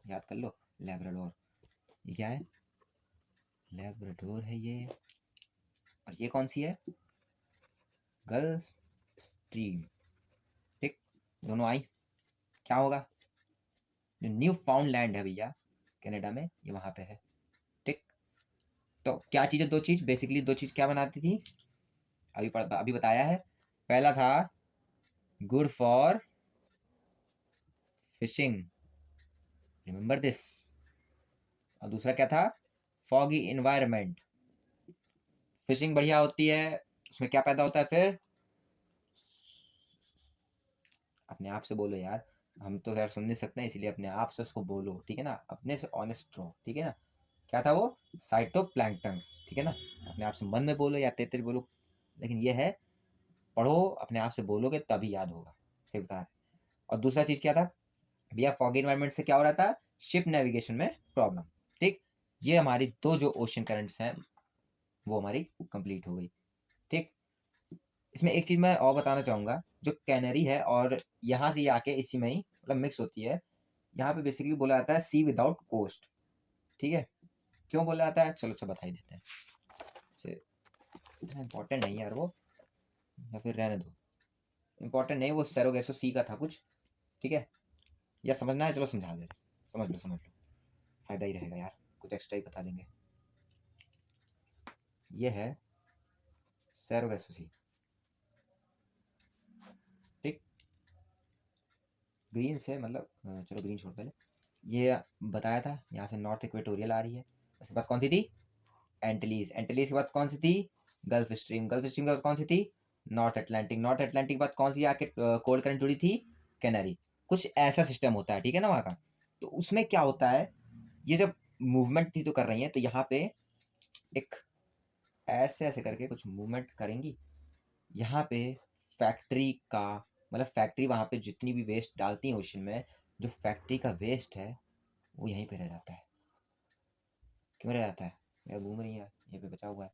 याद कर लो, लैब्राडोर। ये क्या है, लैब्राडोर है ये। और ये कौन सी है, गल्फ स्ट्रीम। ठीक, दोनों आई, क्या होगा, जो न्यू फाउंड लैंड है भैया कनाडा में, ये वहां पे है। ठीक, तो क्या चीज़ है, दो चीज़, बेसिकली दो चीज़ क्या बनाती थी, अभी बताया है। पहला था good for fishing, remember this. और दूसरा क्या था, फॉगी इन्वायरमेंट, फिशिंग बढ़िया होती है, उसमें क्या पैदा होता है फिर, अपने आप से बोलो यार, हम तो यार सुन नहीं सकते हैं, इसलिए अपने आप से उसको बोलो, ठीक है ना, अपने से ऑनेस्ट रहो, ठीक है ना। क्या था वो? साइटोप्लैंक्टन, ठीक है ना। अपने आप से मन में बोलो या तेज तेज बोलो, लेकिन ये है पढ़ो, अपने आप से बोलोगे तभी याद होगा। सही बता रहे। और दूसरा चीज क्या था भैया, फॉगी एनवायरनमेंट से क्या हो रहा था, शिप नेविगेशन में प्रॉब्लम। ठीक, ये हमारी दो जो ओशन करंट्स हैं वो हमारी कंप्लीट हो गई। ठीक, इसमें एक चीज मैं और बताना चाहूंगा, जो कैनरी है और यहाँ से ये आके इसी में ही मतलब मिक्स होती है। यहाँ पे बेसिकली बोला जाता है सी विदाउट कोस्ट। ठीक है, क्यों बोला जाता है, चलो बता ही देते हैं। इतना इंपॉर्टेंट नहीं यार वो, या फिर रहने दो, इंपॉर्टेंट नहीं, वो सैरोगैसो सी का था कुछ। ठीक है, या समझना है, चलो समझा दे, समझ लो समझ लो, फायदा ही रहेगा यार, कुछ एक्स्ट्रा ही बता देंगे। ये है सैरोगैसो सी। ठीक, ग्रीन से मतलब चलो ग्रीन छोड़ पहले, ये बताया था यहाँ से नॉर्थ इक्वेटोरियल आ रही है। उसके बाद कौन सी थी, एंटिलीज। एंटिलीज के बाद कौन सी थी, गल्फ स्ट्रीम। गल्फ स्ट्रीम के बाद कौन सी थी, नॉर्थ अटलांटिक। नॉर्थ अटलांटिक के बाद कौन सी आके कोल्ड करंट जुड़ी थी, कैनरी। कुछ ऐसा सिस्टम होता है, ठीक है ना वहाँ का। तो उसमें क्या होता है, ये जब मूवमेंट थी तो कर रही है, तो यहाँ पे एक ऐसे ऐसे करके कुछ मूवमेंट करेंगी। यहाँ पे फैक्ट्री का मतलब फैक्ट्री वहाँ पे जितनी भी वेस्ट डालती है ओशन में, जो फैक्ट्री का वेस्ट है वो यहीं पे रह जाता है। क्यों रह जाता है, यह घूम रही है यहीं पे बचा हुआ है।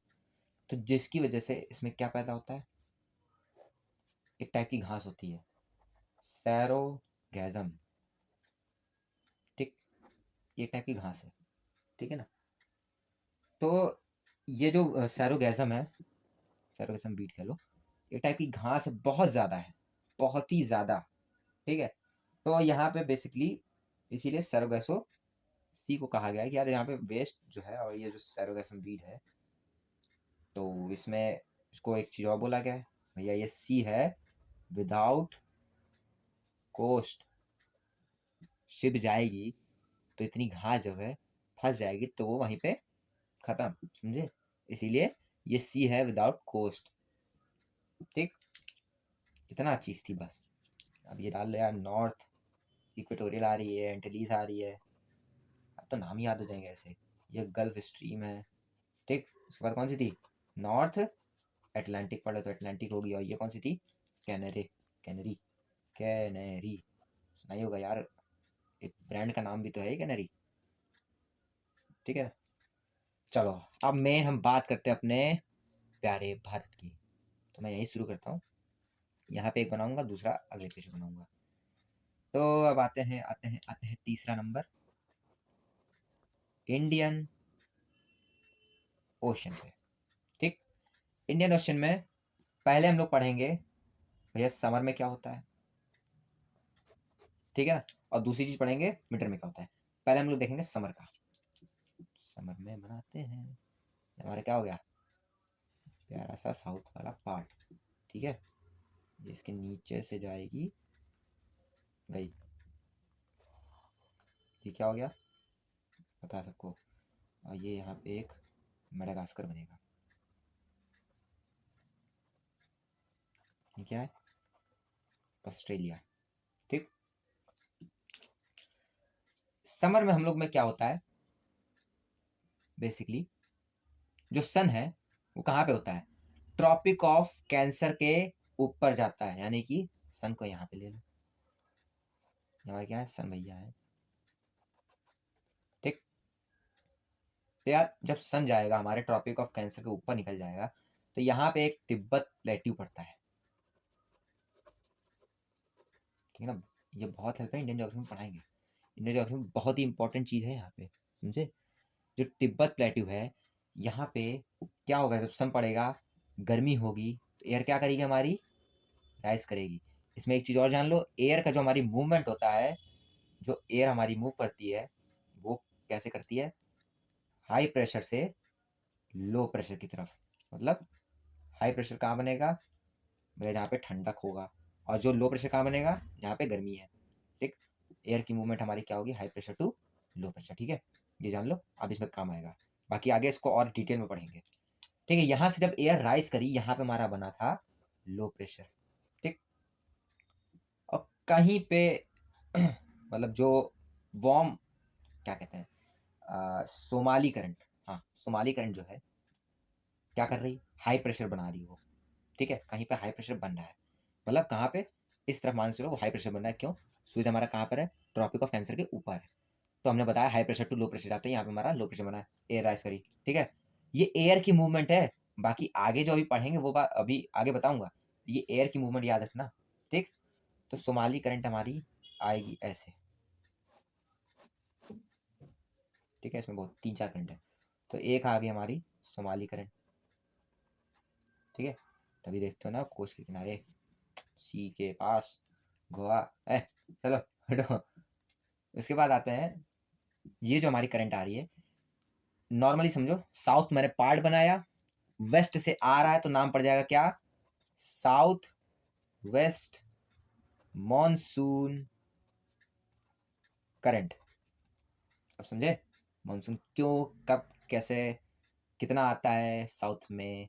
तो जिसकी वजह से इसमें क्या पैदा होता है, एक टाइप की घास होती है, सैरोगैजम। ठीक, ये एक टाइप की घास है, ठीक है ना। तो ये जो सैरोगैजम है, सैरोगैजम बीट कह लो, एक टाइप की घास है, बहुत ज़्यादा है, बहुत ही ज़्यादा। ठीक है, तो यहाँ पे बेसिकली इसीलिए सैरोगैसो सी को कहा गया है कि यार यहाँ पे वेस्ट जो है और ये जो सैरोगैसम बीट है, तो इसमें इसको एक चीज़ और बोला गया है भैया, ये सी है विदाउट कोस्ट। शिप जाएगी तो इतनी घास जो है फंस जाएगी, तो वो वहीं पे खत्म, समझे। इसीलिए ये सी है विदाउट कोस्ट। ठीक, इतना चीज थी बस। अब ये डाल यार, नॉर्थ इक्वेटोरियल आ रही है, एंटिलीज आ रही है, अब तो नाम ही याद हो जाएंगे ऐसे। ये गल्फ स्ट्रीम है। ठीक, उसके बाद कौन सी थी, नॉर्थ अटलांटिक पढ़े तो अटलांटिक होगी, और ये कौन सी थी, कैनरी। कैनरी, कैनरी सुना ही होगा यार, एक ब्रांड का नाम भी तो है कैनरी। ठीक है, चलो अब मेन हम बात करते हैं अपने प्यारे भारत की। तो मैं यही शुरू करता हूँ, यहाँ पे एक बनाऊंगा, दूसरा अगले पेज पे बनाऊंगा। तो अब आते हैं तीसरा नंबर, इंडियन ओशन पे। ठीक, इंडियन ओशन में पहले हम लोग पढ़ेंगे भैया समर में क्या होता है, ठीक है ना, और दूसरी चीज पढ़ेंगे विंटर में क्या होता है। पहले हम लोग देखेंगे समर का। समर में बनाते हैं, हमारा क्या हो गया, प्यारा सा साउथ वाला पार्ट। ठीक है, जिसके नीचे से जाएगी गई, ये क्या हो गया बता सबको। और ये यहाँ पे एक मेडागास्कर बनेगा, ये क्या है, ऑस्ट्रेलिया। ठीक, समर में हम लोग में क्या होता है, बेसिकली जो सन है वो कहाँ पे होता है, ट्रॉपिक ऑफ कैंसर के ऊपर जाता है, यानी कि सन को यहाँ पे ले लो, यहाँ क्या है, सन भैया है। ठीक, तो यार जब सन जाएगा हमारे ट्रॉपिक ऑफ कैंसर के ऊपर निकल जाएगा, तो यहाँ पे एक तिब्बत प्लेट्यू पड़ता है। ठीक है ना, ये बहुत हेल्प है, इंडियन ज्योग्राफी में पढ़ाएंगे। इंडियन ज्योग्राफी में बहुत ही इंपॉर्टेंट चीज है यहाँ पे, समझे। जो तिब्बत प्लेट्यू है, यहाँ पे क्या होगा, जब सन पड़ेगा गर्मी होगी, तो एयर क्या करेगी हमारी, राइज करेगी। इसमें एक चीज और जान लो, एयर का जो हमारी मूवमेंट होता है, जो एयर हमारी मूव करती है वो कैसे करती है, हाई प्रेशर से लो प्रेशर की तरफ। मतलब हाई प्रेशर कहाँ बनेगा भैया, जहाँ पे ठंडक होगा, और जो लो प्रेशर कहाँ बनेगा, जहाँ पे गर्मी है। ठीक, एयर की मूवमेंट हमारी क्या होगी, high pressure to low pressure. ठीक है, ये जान लो, अब इसमें काम आएगा, बाकी आगे इसको और डिटेल में पढ़ेंगे। ठीक है, यहाँ से जब एयर राइज करी, यहाँ पे हमारा बना था लो प्रेशर। ठीक, और कहीं पे मतलब जो वार्म क्या कहते हैं, सोमाली करंट, हाँ सोमाली करंट जो है क्या कर रही, हाई प्रेशर बना रही है वो, ठीक है, कहीं पे हाई प्रेशर बन रहा है, मतलब कहाँ पे, इस तरफ मान के चलो वो हाई प्रेशर बन रहा है, क्यों, सूरज हमारा कहाँ पर है, ट्रॉपिक ऑफ कैंसर के ऊपर है, तो हमने बताया high pressure to low pressure जाते हैं, यहाँ पे हमारा लो प्रेशर बना है, एयर राइज करी, ठीक है, ये एयर की मूवमेंट है, बाकी आगे जो अभी पढ़ेंगे वो बात अभी आगे बताऊंगा, ये एयर की मूवमेंट याद रखना, ठीक। तो सोमाली करंट हमारी आएगी ऐसे, ठीक है, इसमें बहुत 3-4 करंट है, तो एक आ गई हमारी सोमाली करंट, ठीक है, तभी देखते हो ना कोस्ट के किनारे, सी के पास गोवा है, चलो हटो। उसके बाद आते हैं, ये जो हमारी करंट आ रही है, नॉर्मली समझो, साउथ मैंने पार्ट बनाया, वेस्ट से आ रहा है तो नाम पड़ जाएगा क्या, साउथ वेस्ट मॉनसून करंट। अब समझे, मॉनसून क्यों, कब, कैसे, कितना आता है साउथ में,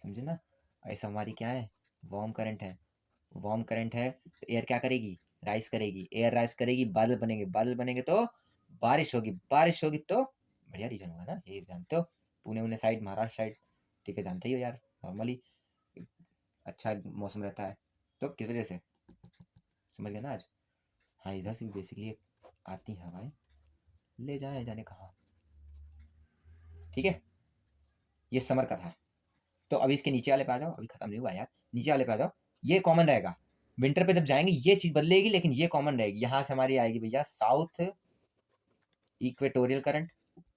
समझे ना। ऐसा हमारी क्या है, वार्म करंट है, वार्म करंट है तो एयर क्या करेगी, राइस करेगी, एयर राइस करेगी, बादल बनेंगे, बादल बनेंगे तो बारिश होगी, बारिश होगी तो बढ़िया रीजन होगा ना, ये जानते हो, पुणे उन्ने साइड, महाराष्ट्र साइड, ठीक है, जानते ही हो यार, नॉर्मली अच्छा मौसम रहता है, तो किस वजह से, समझ गए ना आज। हाँ, इधर से भी बेसिकली आती हैं हवाएं, ले जाए जाने कहाँ, ठीक है, ये समर का था। तो अभी इसके नीचे वाले पे आ जाओ, अभी खत्म नहीं हुआ यार, नीचे वाले पे आ जाओ, ये कॉमन रहेगा, विंटर पे जब जाएंगे ये चीज बदलेगी, लेकिन ये कॉमन रहेगी, यहाँ से हमारी आएगी भैया साउथ इक्वेटोरियल करंट,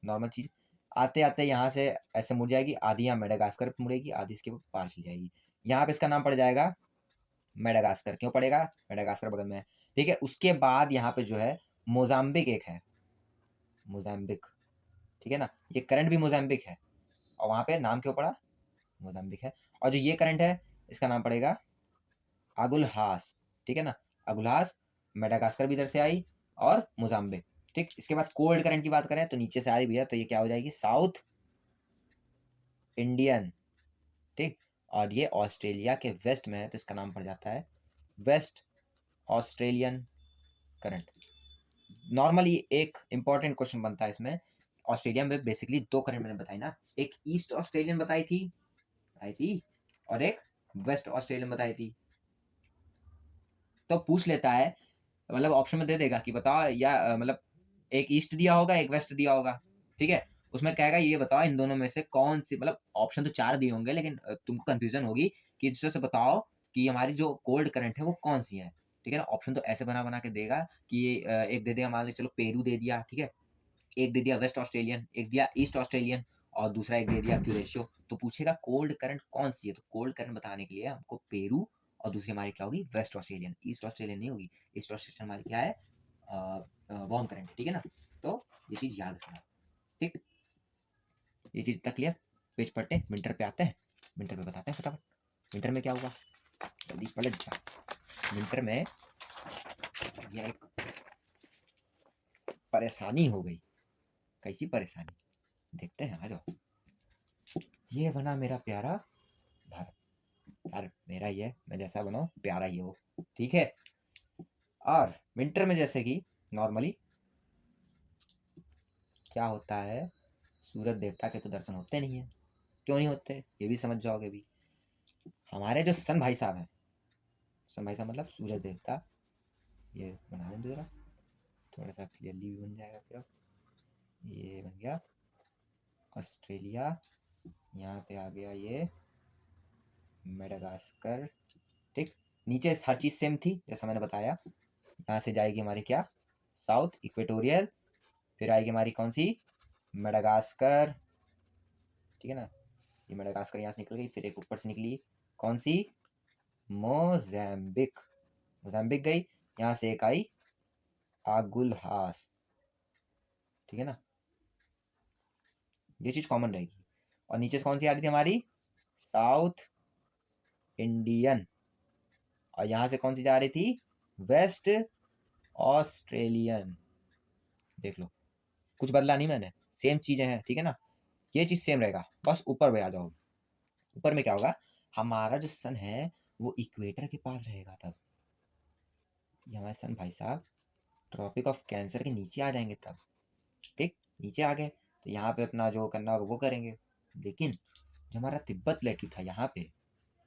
नॉर्मल चीज, आते आते यहाँ से ऐसे मुड़ जाएगी, आधी यहाँ मेडागास्कर पे मुड़ेगी, आधी इसके पार चली जाएगी, यहाँ पे इसका नाम पड़ जाएगा मेडागास्कर, क्यों पड़ेगा, मेडागास्कर बगल में है, ठीक है। उसके बाद यहाँ पे जो है मोजाम्बिक एक है, मोजाम्बिक, ठीक है ना, ये करंट भी मोजाम्बिक है, और वहां पे नाम क्यों पड़ा, मोजाम्बिक है, और जो ये करंट है इसका नाम पड़ेगा अगुलहास, ठीक है ना, अगुलहास, मेडागास्कर भी इधर से आई, और मोजाम्बिक, ठीक। इसके बाद कोल्ड करंट की बात करें तो नीचे से आ रही भैया, तो ये क्या हो जाएगी, साउथ इंडियन, ठीक, और ये ऑस्ट्रेलिया के वेस्ट में है तो इसका नाम पड़ जाता है वेस्ट ऑस्ट्रेलियन करंट। नॉर्मली एक इंपॉर्टेंट क्वेश्चन बनता है इसमें, ऑस्ट्रेलिया में बेसिकली दो करंट मैंने बताई ना, एक ईस्ट ऑस्ट्रेलियन बताई थी और एक वेस्ट ऑस्ट्रेलियन बताई थी, तो पूछ लेता है, मतलब ऑप्शन में दे देगा कि बताओ, या मतलब एक ईस्ट दिया होगा एक वेस्ट दिया होगा, ठीक है, उसमें कहेगा ये बताओ इन दोनों में से कौन सी, मतलब ऑप्शन तो 4 दिए होंगे, लेकिन तुमको कंफ्यूजन होगी कि इसमें से बताओ कि हमारी जो कोल्ड करंट है वो कौन सी है, ठीक है ना। ऑप्शन तो ऐसे बना बना के देगा कि एक दे देगा, मान लो चलो पेरू दे दिया, ठीक है, एक दे दिया वेस्ट ऑस्ट्रेलियन, एक दिया ईस्ट ऑस्ट्रेलियन, और दूसरा एक दे दिया क्यूरेशियो, तो पूछेगा कोल्ड करंट कौन सी है, तो कोल्ड करंट बताने के लिए हमको पेरू, और दूसरी हमारी क्या होगी, वेस्ट ऑस्ट्रेलियन, ईस्ट ऑस्ट्रेलियन नहीं होगी, ईस्ट ऑस्ट्रेलियन हमारी क्या है, वार्म करंट, ठीक है ना, तो ये चीज याद रखना, ठीक, ये चीज तक क्लियर। पेज पढ़ते हैं, विंटर पे आते हैं, विंटर पे बताते हैं फटाफट, विंटर में क्या हुआ, जल्दी पलट जा, विंटर में यह एक परेशानी हो गई, कैसी परेशानी, देखते हैं, आ जाओ। ये बना मेरा प्यारा भारत, भारत मेरा ही है, मैं जैसा बनाऊं प्यारा ही हो, ठीक है। और विंटर में जैसे कि नॉर्मली क्या होता है, सूरज देवता के तो दर्शन होते नहीं है, क्यों नहीं होते ये भी समझ जाओगे भी, हमारे जो सन भाई साहब हैं, सन भाई साहब मतलब सूरज देवता, ये बना दें जरा, थोड़ा सा क्लियरली भी बन जाएगा फिर, ये बन गया ऑस्ट्रेलिया, यहाँ पे आ गया ये मेडागास्कर, ठीक, नीचे हर चीज सेम थी जैसा मैंने बताया, यहाँ से जाएगी हमारी क्या, साउथ इक्वेटोरियल, फिर आएगी हमारी कौन सी, मेडागास्कर, ठीक है ना, ये मेडागास्कर यहाँ से निकल गई, फिर एक ऊपर से निकली कौन सी, मोजाम्बिक, मोजाम्बिक गई, यहाँ से एक आई आगुलहास, ठीक है ना, ये चीज कॉमन रहेगी, और नीचे से कौन सी आ रही थी हमारी, साउथ इंडियन, और यहाँ से कौन सी जा रही थी, वेस्ट ऑस्ट्रेलियन, देख लो कुछ बदला नहीं मैंने, सेम चीजें हैं, ठीक है ना, ये चीज सेम रहेगा, बस ऊपर में आ जाओ, ऊपर में क्या होगा, हमारा जो सन है वो इक्वेटर के पास रहेगा तब, ये हमारे सन भाई साहब ट्रॉपिक ऑफ कैंसर के नीचे आ जाएंगे तब, ठीक, नीचे आ गए तो यहाँ पे अपना जो करना होगा वो करेंगे। लेकिन जो हमारा तिब्बत प्लेटू था यहाँ पे,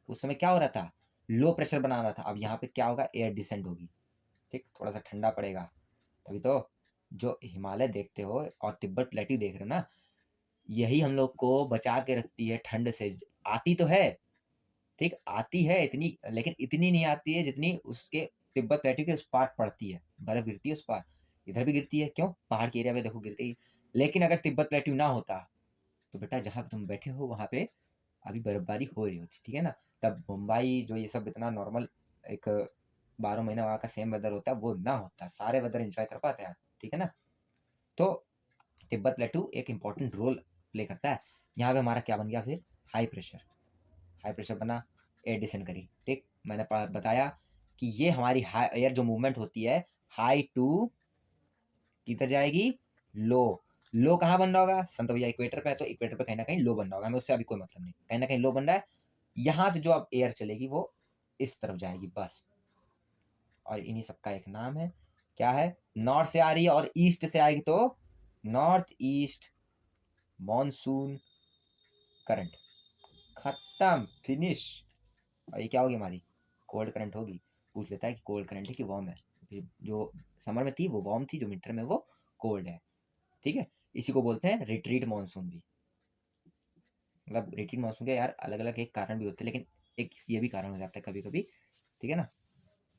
उस समय क्या हो रहा था, लो प्रेशर बना रहा था। अब यहाँ पे क्या होगा, एयर डिसेंट होगी, ठीक, थोड़ा सा ठंडा पड़ेगा। तभी तो जो हिमालय देखते हो और तिब्बत प्लेटू देख रहे हो ना, यही हम लोग को बचा के रखती है ठंड से। आती तो है, ठीक, आती है इतनी, लेकिन इतनी नहीं आती है जितनी उसके तिब्बत प्लेटू के उस पार पड़ती है, बर्फ गिरती है उस पार। इधर भी गिरती है, क्यों, पहाड़ के एरिया में देखो गिरती है। लेकिन अगर तिब्बत प्लेटू ना होता तो बेटा जहाँ पे तुम बैठे हो वहाँ पे अभी बर्फबारी हो रही होती, ठीक है ना। तब मुंबई जो ये सब इतना नॉर्मल एक 12 महीना वहाँ का सेम वेदर होता है, वो ना होता, सारे वेदर एंजॉय कर पाते हैं, ठीक है ना। तो तिब्बत प्लेटू एक इंपॉर्टेंट रोल प्ले करता है। यहाँ पे हमारा क्या बन गया फिर, हाई प्रेशर। हाई प्रेशर बना, एयर डिसेंड करी, ठीक, मैंने बताया कि ये हमारी हाई एयर जो मूवमेंट होती है, हाई टू किधर जाएगी, लो। लो कहाँ बन रहा होगा, संत भैया इक्वेटर पे है तो इक्वेटर पे कहीं ना कहीं लो बन रहा होगा, हमें उससे अभी कोई मतलब नहीं, कहीं ना कहीं लो बन रहा है। यहाँ से जो अब एयर चलेगी वो इस तरफ जाएगी बस, और इन्हीं सबका एक नाम है, क्या है, नॉर्थ से आ रही है और ईस्ट से आएगी तो नॉर्थ ईस्ट मॉनसून करंट, खत्म, फिनिश। और ये क्या होगी हमारी, कोल्ड करंट होगी। पूछ लेता है कि कोल्ड करंट है कि वार्म है, जो समर में थी वो वार्म थी, जो विंटर में वो कोल्ड है, ठीक है। इसी को बोलते हैं रिट्रीट मानसून भी। मतलब रिट्रीट मानसून के यार अलग अलग एक कारण भी होते हैं, लेकिन एक ये भी कारण हो जाता है कभी कभी, ठीक है ना।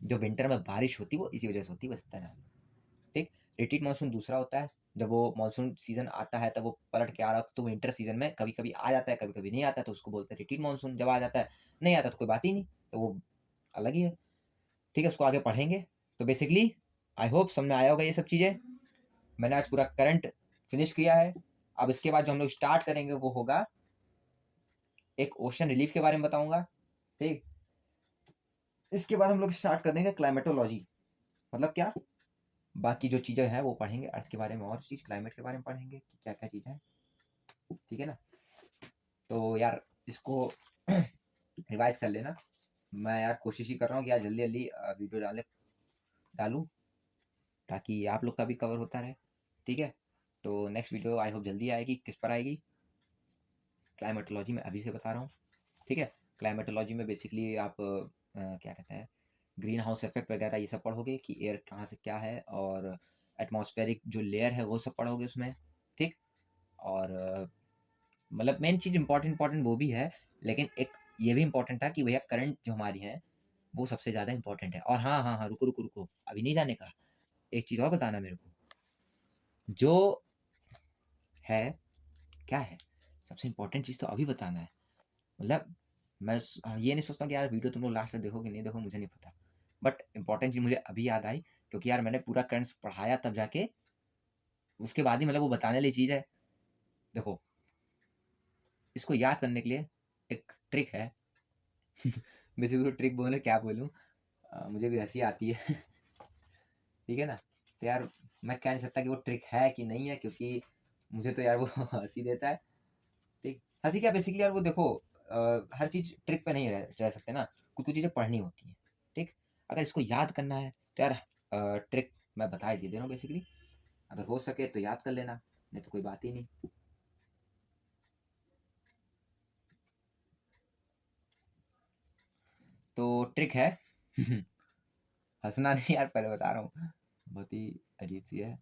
जो विंटर में बारिश होती है वो इसी वजह से होती है, बस इतना है, ठीक। रिट्रीट मानसून दूसरा होता है, जब वो मानसून सीजन आता है तब वो पलट के आ रहा होता है, तो विंटर सीजन में कभी कभी आ जाता है कभी कभी नहीं आता है, तो उसको बोलते हैं रिट्रीट मानसून। जब आ जाता है, नहीं आता तो कोई बात ही नहीं, तो वो अलग ही है, ठीक है, उसको आगे पढ़ेंगे। तो बेसिकली आई होप समझ में आया होगा ये सब चीज़ें। मैंने आज पूरा करंट फिनिश किया है। अब इसके बाद जो हम लोग स्टार्ट करेंगे वो होगा, एक ओशन रिलीफ के बारे में बताऊंगा, ठीक। इसके बाद हम लोग स्टार्ट कर देंगे क्लाइमेटोलॉजी, मतलब क्या, बाकी जो चीज़ें हैं वो पढ़ेंगे अर्थ के बारे में, और चीज़ क्लाइमेट के बारे में पढ़ेंगे कि क्या क्या चीज़ें हैं, ठीक है ना। तो यार इसको रिवाइज कर लेना। मैं यार कोशिश ही कर रहा हूँ कि यार जल्दी जल्दी वीडियो डालूँ, ताकि आप लोग का भी कवर होता रहे, ठीक है। तो नेक्स्ट वीडियो आई होप जल्दी आएगी। किस पर आएगी, क्लाइमेटोलॉजी में अभी से बता रहा हूँ, ठीक है। क्लाइमेटोलॉजी में बेसिकली आप क्या कहते हैं, ग्रीन हाउस इफेक्ट वगैरह ये सब पढ़ोगे कि एयर कहाँ से क्या है, और एटमॉस्फेरिक जो लेयर है वो सब पढ़ोगे उसमें, ठीक। और मतलब मेन चीज़ इंपॉर्टेंट वो भी है, लेकिन एक ये भी इंपॉर्टेंट था कि भैया करंट जो हमारी है वो सबसे ज़्यादा इंपॉर्टेंट है। और हाँ हाँ हाँ, रुको रुको रुको, अभी नहीं जाने का, एक चीज़ और बताना मेरे को, जो है क्या है, सबसे इंपॉर्टेंट चीज़ तो अभी बताना है। मतलब मैं ये नहीं सोचता कि यार वीडियो तुम लोग लास्ट तक देखो कि नहीं देखो, मुझे नहीं पता, बट इंपॉर्टेंट चीज़ मुझे अभी याद आई, क्योंकि यार मैंने पूरा करंट पढ़ाया तब जाके, उसके बाद ही मतलब वो बताने वाली चीज़ है। देखो, इसको याद करने के लिए एक ट्रिक है बेसिकली ट्रिक बोले क्या बोलूँ, मुझे भी हंसी आती है ठीक है ना। तो यार मैं कह नहीं सकता कि वो ट्रिक है कि नहीं है, क्योंकि मुझे तो यार वो हंसी देता है, ठीक। हंसी क्या, बेसिकली यार वो देखो, हर चीज़ ट्रिक पे नहीं रह सकते ना, कुछ कुछ चीज़ें पढ़नी होती हैं, ठीक। अगर इसको याद करना है तो यार ट्रिक मैं बता ही दे रहा हूँ बेसिकली, अगर हो सके तो याद कर लेना, नहीं तो कोई बात ही नहीं। तो ट्रिक है हंसना नहीं यार, पहले बता रहा हूँ, बहुत ही अजीब सी है।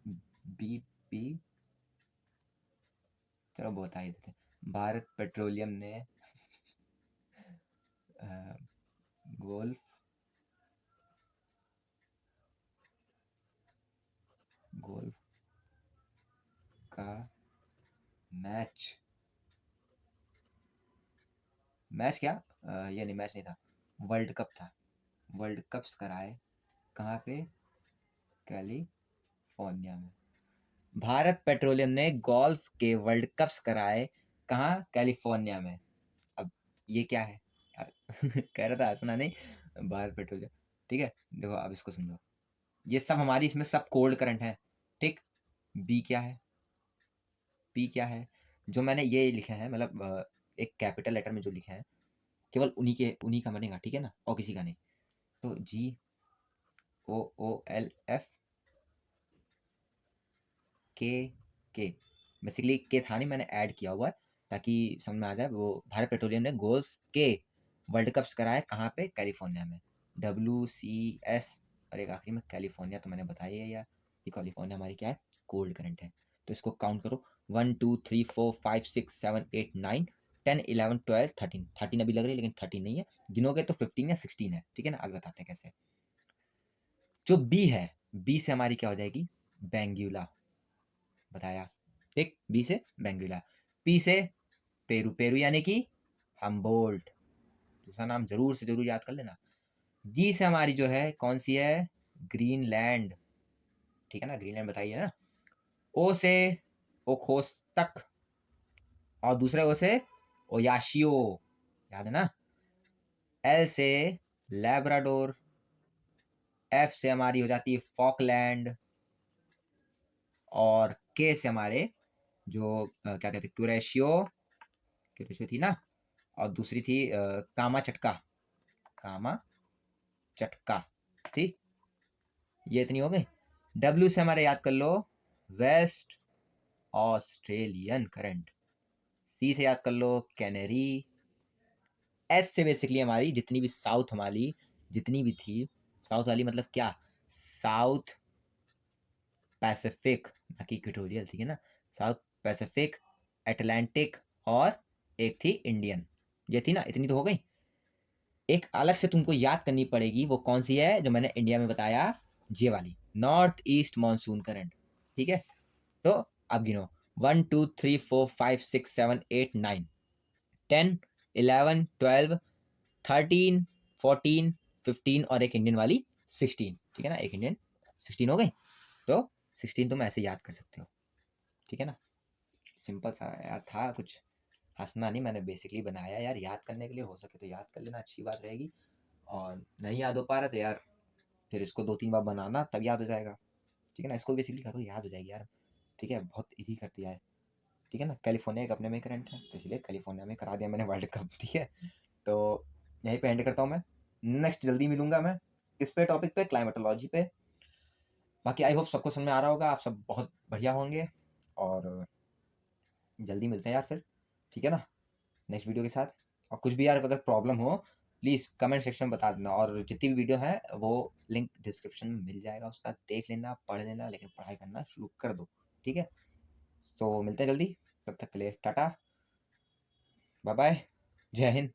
बी पी, चलो बता ही देते, भारत पेट्रोलियम ने गोल्फ गोल्फ का मैच, मैच क्या, ये नहीं, मैच नहीं था, वर्ल्ड कप था, वर्ल्ड कप्स कराए कहाँ पे, कैलिफोर्निया में। भारत पेट्रोलियम ने गोल्फ के वर्ल्ड कप्स कराए कहाँ, कैलिफोर्निया में। अब ये क्या है यार कह रहा था हंसना नहीं, भारत पेट्रोलियम, ठीक है। देखो अब इसको समझो, ये सब हमारी इसमें सब कोल्ड करंट है, ठीक। बी क्या है, पी क्या है, जो मैंने ये लिखे हैं, मतलब एक कैपिटल लेटर में जो लिखे हैं केवल उन्हीं का बनेगा, ठीक है ना, और किसी का नहीं। तो जी OOLF के बेसिकली के था नहीं, मैंने ऐड किया हुआ है ताकि समझ में आ जाए। वो भारत पेट्रोलियम ने गोल्फ के वर्ल्ड कप्स कराए कहाँ पे, कैलिफोर्निया में, WCS। और एक आखिरी में कैलिफोर्निया, तो मैंने बताया है यार कि कैलिफोर्निया हमारी क्या है, कोल्ड करंट है। तो इसको काउंट करो, 1 2 3 4 5 6 7 8 9 10 11 12 13। 13 अभी लग रही है लेकिन 13 नहीं है, गिनोगे तो 15 या 16 है। ठीक है ना, आगे बताते हैं कैसे। जो बी है, बी से हमारी क्या हो जाएगी, बेंगुला, बताया। ठीक, बी से बेंगुला। पी से पेरू, पेरू यानी कि हम्बोल्ट, दूसरा नाम जरूर से जरूर याद कर लेना। जी से हमारी जो है कौन सी है, ग्रीनलैंड, ठीक है ना, ग्रीनलैंड बताइए ना। ओ से ओखोस्तक, और दूसरे ओ से ओयाशियो, याद है ना। एल से लैब्राडोर, एफ से हमारी हो जाती है फॉकलैंड, और के से हमारे जो क्या कहते हैं, क्यूरेशियो, क्यूरेशियो थी ना, और दूसरी थी कामा चटका, कामा चटका, ठीक, ये इतनी हो गई। डब्ल्यू से हमारे याद कर लो, वेस्ट ऑस्ट्रेलियन करंट। सी से याद कर लो, कैनरी। एस से बेसिकली हमारी जितनी भी साउथ हमारी जितनी भी थी, साउथ वाली मतलब क्या, साउथ पैसिफिक, ना कि इक्वेटोरियल, ठीक है ना, साउथ पैसिफिक, अटलांटिक, और एक थी इंडियन, ये थी ना, इतनी तो हो गई। एक अलग से तुमको याद करनी पड़ेगी, वो कौन सी है जो मैंने इंडिया में बताया, जे वाली, नॉर्थ ईस्ट मानसून करंट। ठीक है, तो अब गिनो, 1 2 3 4 5 6 7 8 9 10 11 12 13 14 15, और एक इंडियन वाली 16। ठीक है ना, एक इंडियन 16 हो गई। तो 16 तुम ऐसे याद कर सकते हो। ठीक है ना, सिंपल सा यार था, कुछ हंसना नहीं, मैंने बेसिकली बनाया यार याद करने के लिए, हो सके तो याद कर लेना, अच्छी बात रहेगी। और नहीं याद हो पा रहा तो यार फिर इसको 2-3 बार बनाना, तब याद हो जाएगा। ठीक है ना, इसको बेसिकली करो, याद हो जाएगी यार। ठीक है, बहुत इजी कर दिया है। ठीक है ना, कैलिफोर्निया एक अपने में करंट है, तो इसलिए कैलिफोर्निया में करा दिया मैंने वर्ल्ड कप। ठीक है, तो यहीं पे एंड करता हूँ मैं, नेक्स्ट जल्दी मिलूंगा मैं इस पे टॉपिक पे, क्लाइमेटोलॉजी पे। बाकी आई होप सबको समझ में आ रहा होगा, आप सब बहुत बढ़िया होंगे, और जल्दी मिलते हैं यार फिर। ठीक है ना, नेक्स्ट वीडियो के साथ। और कुछ भी यार अगर प्रॉब्लम हो, प्लीज़ कमेंट सेक्शन में बता देना, और जितनी भी वीडियो है वो लिंक डिस्क्रिप्शन में मिल जाएगा, उसका देख लेना, पढ़ लेना, लेकिन पढ़ाई करना शुरू कर दो। ठीक है, तो मिलते हैं जल्दी, तब तक के लिए टाटा, बाय बाय, जय हिंद।